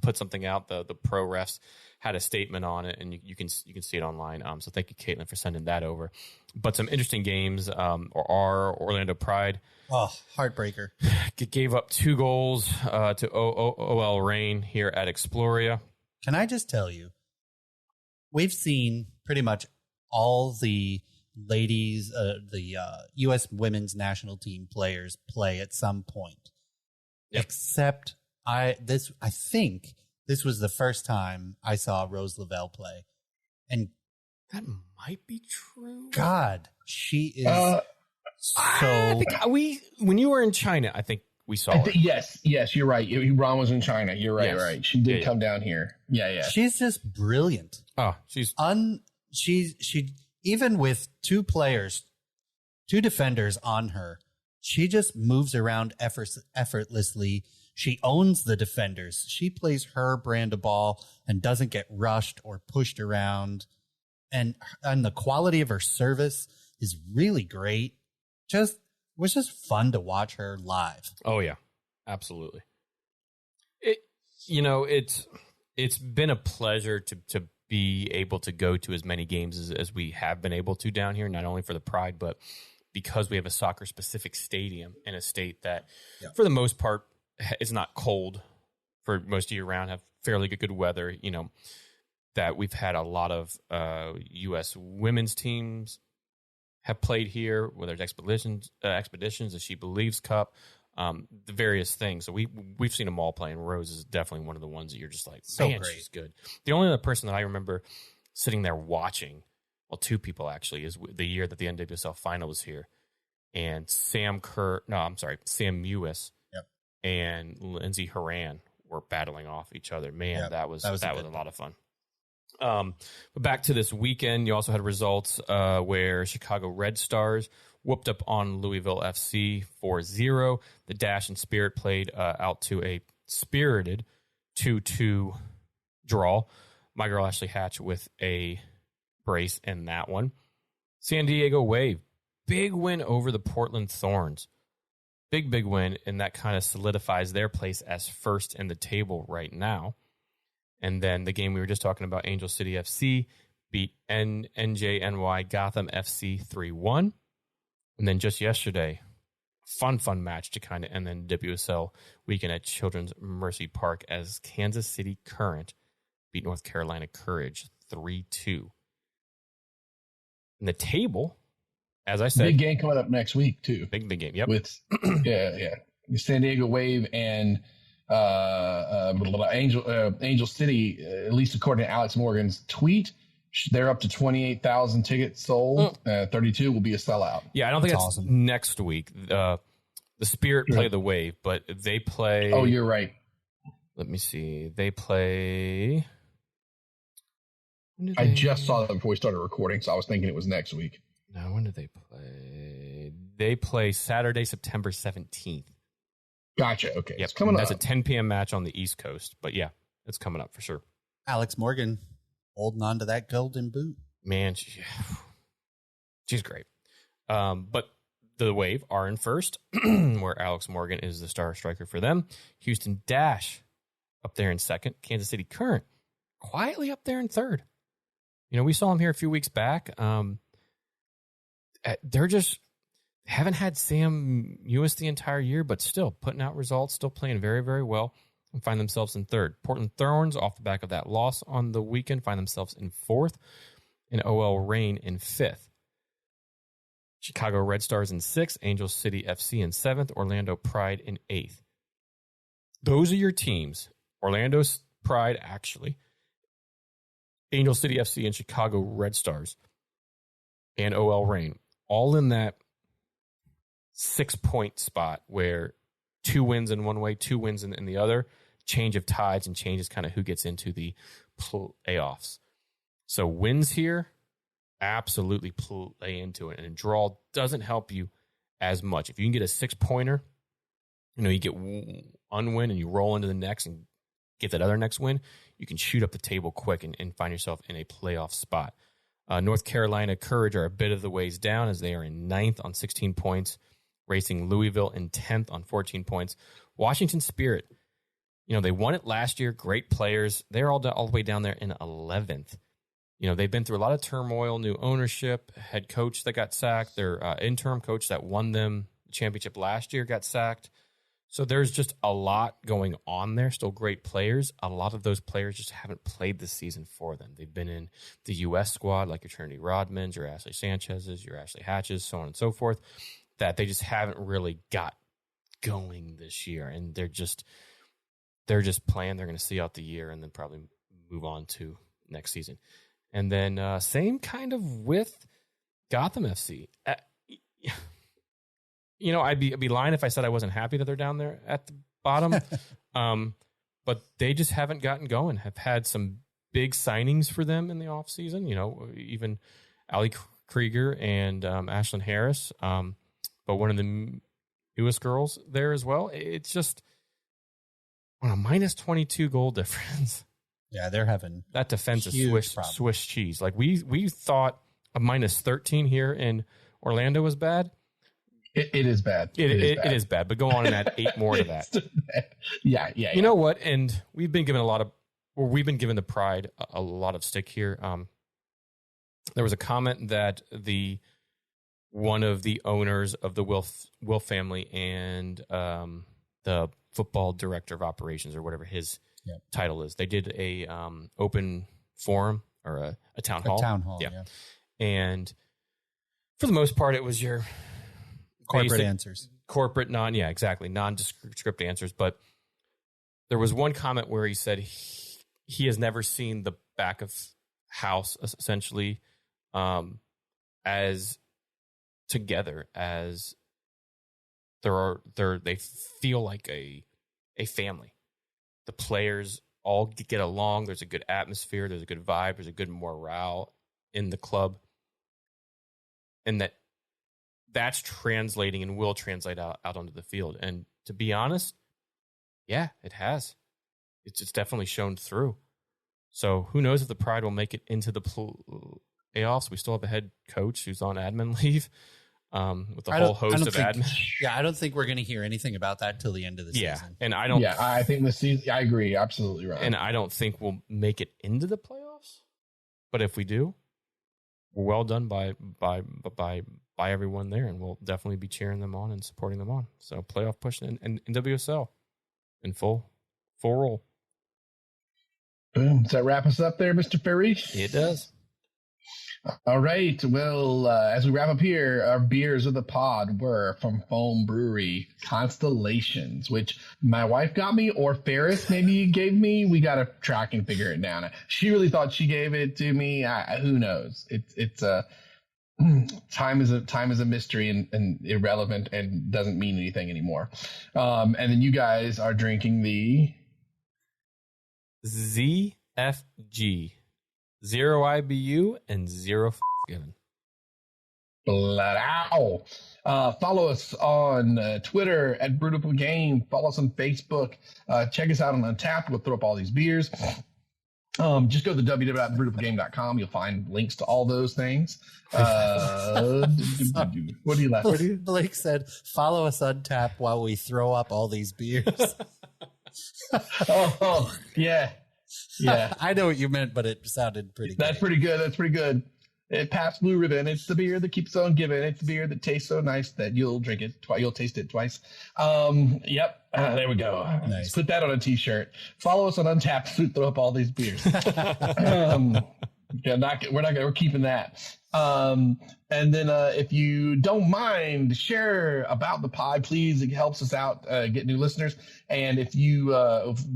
put something out. The pro refs had a statement on it, and you can see it online. So thank you, Caitlin, for sending that over. But some interesting games. Our Orlando Pride. Oh, heartbreaker. Gave up 2 goals to OL Reign here at Exploria. Can I just tell you, we've seen pretty much all the ladies, the U.S. women's national team players play at some point. Yep. Except I think this was the first time I saw Rose Lavelle play. And that might be true. God, she is I think when you were in China, I think we saw her. Yes, you're right. Ron was in China. You're right, yes. Right. She did come down here. Yeah. She's just brilliant. Oh, she's she even with 2 defenders on her, she just moves around effortlessly. She owns the defenders. She plays her brand of ball and doesn't get rushed or pushed around. And the quality of her service is really great. It was just fun to watch her live. Oh yeah, absolutely. It's been a pleasure to be able to go to as many games as we have been able to down here, not only for the Pride, but because we have a soccer specific stadium in a state that for the most part is not cold for most of year round, have fairly good weather, that we've had a lot of U.S. women's teams have played here, whether it's expeditions, the She Believes Cup, the various things. So we've seen them all play, and Rose is definitely one of the ones that you're just like, man, so she's good. The only other person that I remember sitting there watching, well, 2 people actually, is the year that the NWSL final was here, and Sam Mewis and Lindsay Horan were battling off each other. Man, Yeah, that was a lot of fun. But back to this weekend, you also had results where Chicago Red Stars whooped up on Louisville FC 4-0. The Dash and Spirit played out to a spirited 2-2 draw. My girl Ashley Hatch with a brace in that one. San Diego Wave, big win over the Portland Thorns. Big win, and that kind of solidifies their place as first in the table right now. And then the game we were just talking about, Angel City FC beat NJNY Gotham FC 3-1. And then just yesterday, fun match to kind of end the NWSL weekend at Children's Mercy Park as Kansas City Current beat North Carolina Courage 3-2. And the table, as I said, big game coming up next week too. Big game. Yep. With the San Diego Wave and Angel City. At least according to Alex Morgan's tweet, they're up to 28,000 tickets sold. 32 will be a sellout. Yeah, I don't think that's awesome. Next week. The Spirit play the Wave, but they play. Oh, you're right. Let me see. They play. I just saw that before we started recording, so I was thinking it was next week. No, when do they play? They play Saturday, September 17th. Gotcha. Okay. Yep. It's coming That's up. a 10 p.m. match on the East Coast. But yeah, it's coming up for sure. Alex Morgan holding on to that golden boot. Man, she's great. But the Wave are in first, where Alex Morgan is the star striker for them. Houston Dash up there in second. Kansas City Current quietly up there in third. You know, we saw them here a few weeks back. They're just haven't had Sam Ewis the entire year, but still putting out results, still playing very, very well, and find themselves in third. Portland Thorns, off the back of that loss on the weekend, find themselves in fourth, and OL Reign in fifth. Chicago Red Stars in sixth, Angel City FC in seventh, Orlando Pride in eighth. Those are your teams. Orlando Pride, actually, Angel City FC and Chicago Red Stars and OL Reign, all in that 6-point spot where 2 wins in one way, 2 wins in the other, change of tides and changes kind of who gets into the playoffs. So wins here, absolutely play into it. And a draw doesn't help you as much. If you can get a 6-pointer, you know, you get one win and you roll into the next and get that other next win, you can shoot up the table quick and find yourself in a playoff spot. North Carolina Courage are a bit of the ways down as they are in 9th on 16 points, racing Louisville in 10th on 14 points. Washington Spirit, you know, they won it last year. Great players. They're all the way down there in 11th. You know, they've been through a lot of turmoil, new ownership, head coach that got sacked, their interim coach that won them the championship last year got sacked. So there's just a lot going on there. Still great players. A lot of those players just haven't played this season for them. They've been in the U.S. squad, like your Trinity Rodmans, your Ashley Sanchez's, your Ashley Hatches, so on and so forth, that they just haven't really got going this year. And they're just playing. They're going to see out the year and then probably move on to next season. And then same kind of with Gotham FC. You know, I'd be lying if I said I wasn't happy that they're down there at the bottom. But they just haven't gotten going. Have had some big signings for them in the offseason. You know, even Ali Krieger and Ashlyn Harris. But one of the newest girls there as well. It's just on a minus 22 goal difference. Yeah, they're having that defense is Swiss cheese. Like we thought a minus 13 here in Orlando was bad. It is bad. It is bad, but go on and add 8 more to that. Yeah. You know what? And we've been given the Pride a lot of stick here. There was a comment that one of the owners of the Wilf family and the football director of operations or whatever his title is, they did a open forum or a town hall. A town hall, yeah. And for the most part, it was your corporate answers. Corporate nondescript answers. But there was one comment where he said he has never seen the back of house essentially as together as they feel like a family. the players all get along. There's a good atmosphere. There's a good vibe. There's a good morale in the club. And that's translating and will translate out onto the field. And to be honest, yeah, it has. It's definitely shown through. So who knows if the Pride will make it into the playoffs. We still have a head coach who's on admin leave with a whole host of admin. Yeah, I don't think we're going to hear anything about that till the end of the season. And I don't. Yeah, I think the season. I agree, absolutely right. And I don't think we'll make it into the playoffs. But if we do, we're well done by everyone there, and we'll definitely be cheering them on and supporting them on. So playoff push and NWSL in full roll. Boom. Does that wrap us up there, Mr. Ferris? It does. All right. Well, as we wrap up here, our beers of the pod were from Foam Brewery, Constellations, which my wife got me, or Ferris maybe gave me. We got to track and figure it down. She really thought she gave it to me. Who knows? It's time is a mystery and irrelevant and doesn't mean anything anymore. And then you guys are drinking the ZFG. 0 IBU and 0 given. Blow. Follow us on Twitter at Brutal Game. Follow us on Facebook. Check us out on Untapped. We'll throw up all these beers. Just go to www.brutalgame.com. You'll find links to all those things. What do you laugh at? Blake said, follow us on tap while we throw up all these beers. Yeah. Yeah. I know what you meant, but it sounded pretty good. That's pretty good. It passed Blue Ribbon. It's the beer that keeps on giving. It's the beer that tastes so nice that you'll drink it twice. You'll taste it twice. Yep. There we go. Nice. Put that on a t-shirt. Follow us on Untapped. Throw up all these beers. We're keeping that. And then if you don't mind, share about the pod, please. It helps us out get new listeners. And if you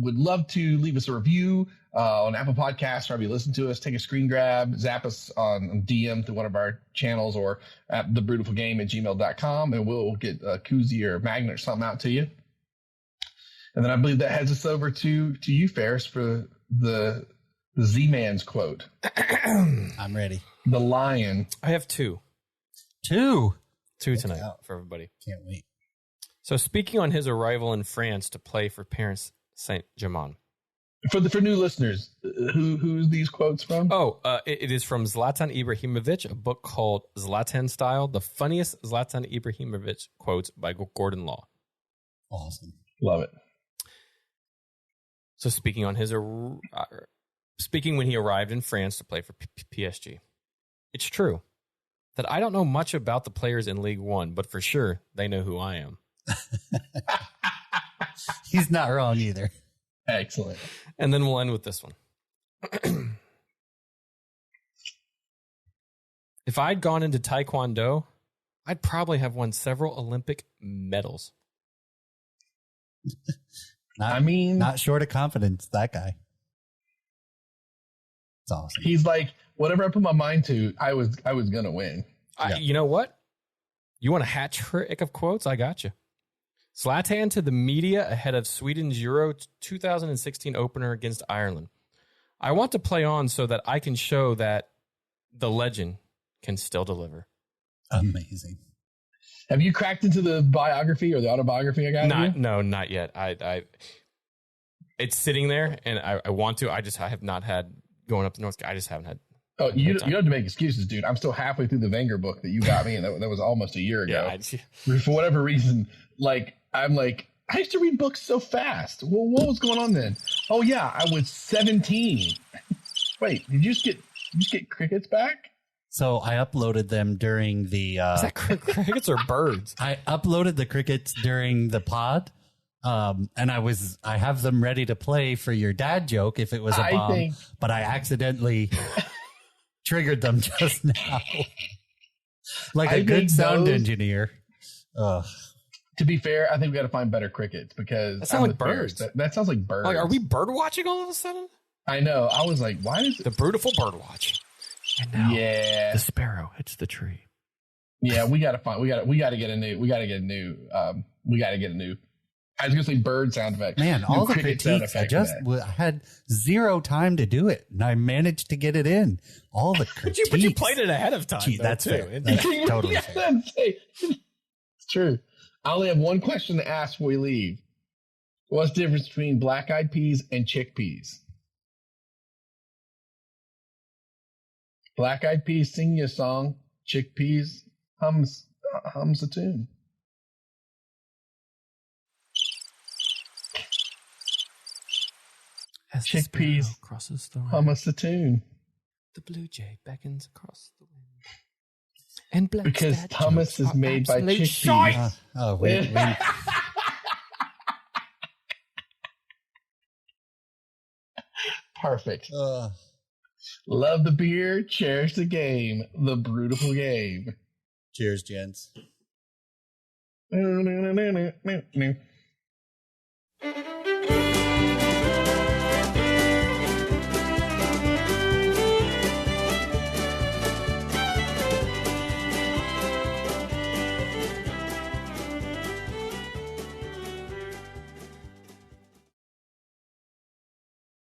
would love to leave us a review on Apple Podcasts, wherever you listen to us, take a screen grab, zap us on DM through one of our channels or at thebrutalgame@gmail.com, and we'll get a koozie or a magnet or something out to you. And then I believe that heads us over to you, Ferris, for the Z-Man's quote. I'm ready. The Lion. I have two tonight for everybody. Can't wait. So speaking on his arrival in France to play for Paris Saint-Germain. For new listeners, who's these quotes from? It is from Zlatan Ibrahimovic, a book called Zlatan Style, the funniest Zlatan Ibrahimovic quotes by Gordon Law. Awesome. Love it. So speaking when he arrived in France to play for PSG. It's true that I don't know much about the players in League One, but for sure they know who I am. He's not wrong either. Excellent. And then we'll end with this one. If I'd gone into Taekwondo, I'd probably have won several Olympic medals. Not short of confidence, that guy. It's awesome. He's like, whatever I put my mind to, I was going to win. You know what? You want a hat trick of quotes? I got you. Zlatan to the media ahead of Sweden's Euro 2016 opener against Ireland. I want to play on so that I can show that the legend can still deliver. Amazing. Have you cracked into the biography or the autobiography I got? No, not yet. I it's sitting there, and I want to. I have not had going up to North. I just haven't had. Oh, you don't have to make excuses, dude. I'm still halfway through the Wenger book that you got me, and that was almost a year ago. Yeah, for whatever reason, I'm like, I used to read books so fast. Well, what was going on then? Oh yeah, I was 17. Wait, did you just get crickets back? So I uploaded them during the. Is that crickets or birds? I uploaded the crickets during the pod, and I have them ready to play for your dad joke if it was a bomb, but I accidentally triggered them just now, like a good sound engineer. To be fair, I think we got to find better crickets because that sounds like birds. That sounds like birds. Like, are we bird watching all of a sudden? I know. I was like, why is it? The beautiful bird watch? And now, the sparrow hits the tree. Yeah, we got to get a new I was going to say bird sound effect. Man, all the critiques, I had zero time to do it, and I managed to get it in. All the critiques. But you played it ahead of time. Gee, that's fair. That's totally fair. It's true. I only have one question to ask before we leave. What's the difference between black-eyed peas and chickpeas? Black-eyed peas sing you a song. Chickpeas hums a tune. As chickpeas crosses the hums a tune. The blue jay beckons across the wind. And because hummus is made by chickpeas. Wait. Perfect. Love the beer, cherish the game, the beautiful game. Cheers, gents.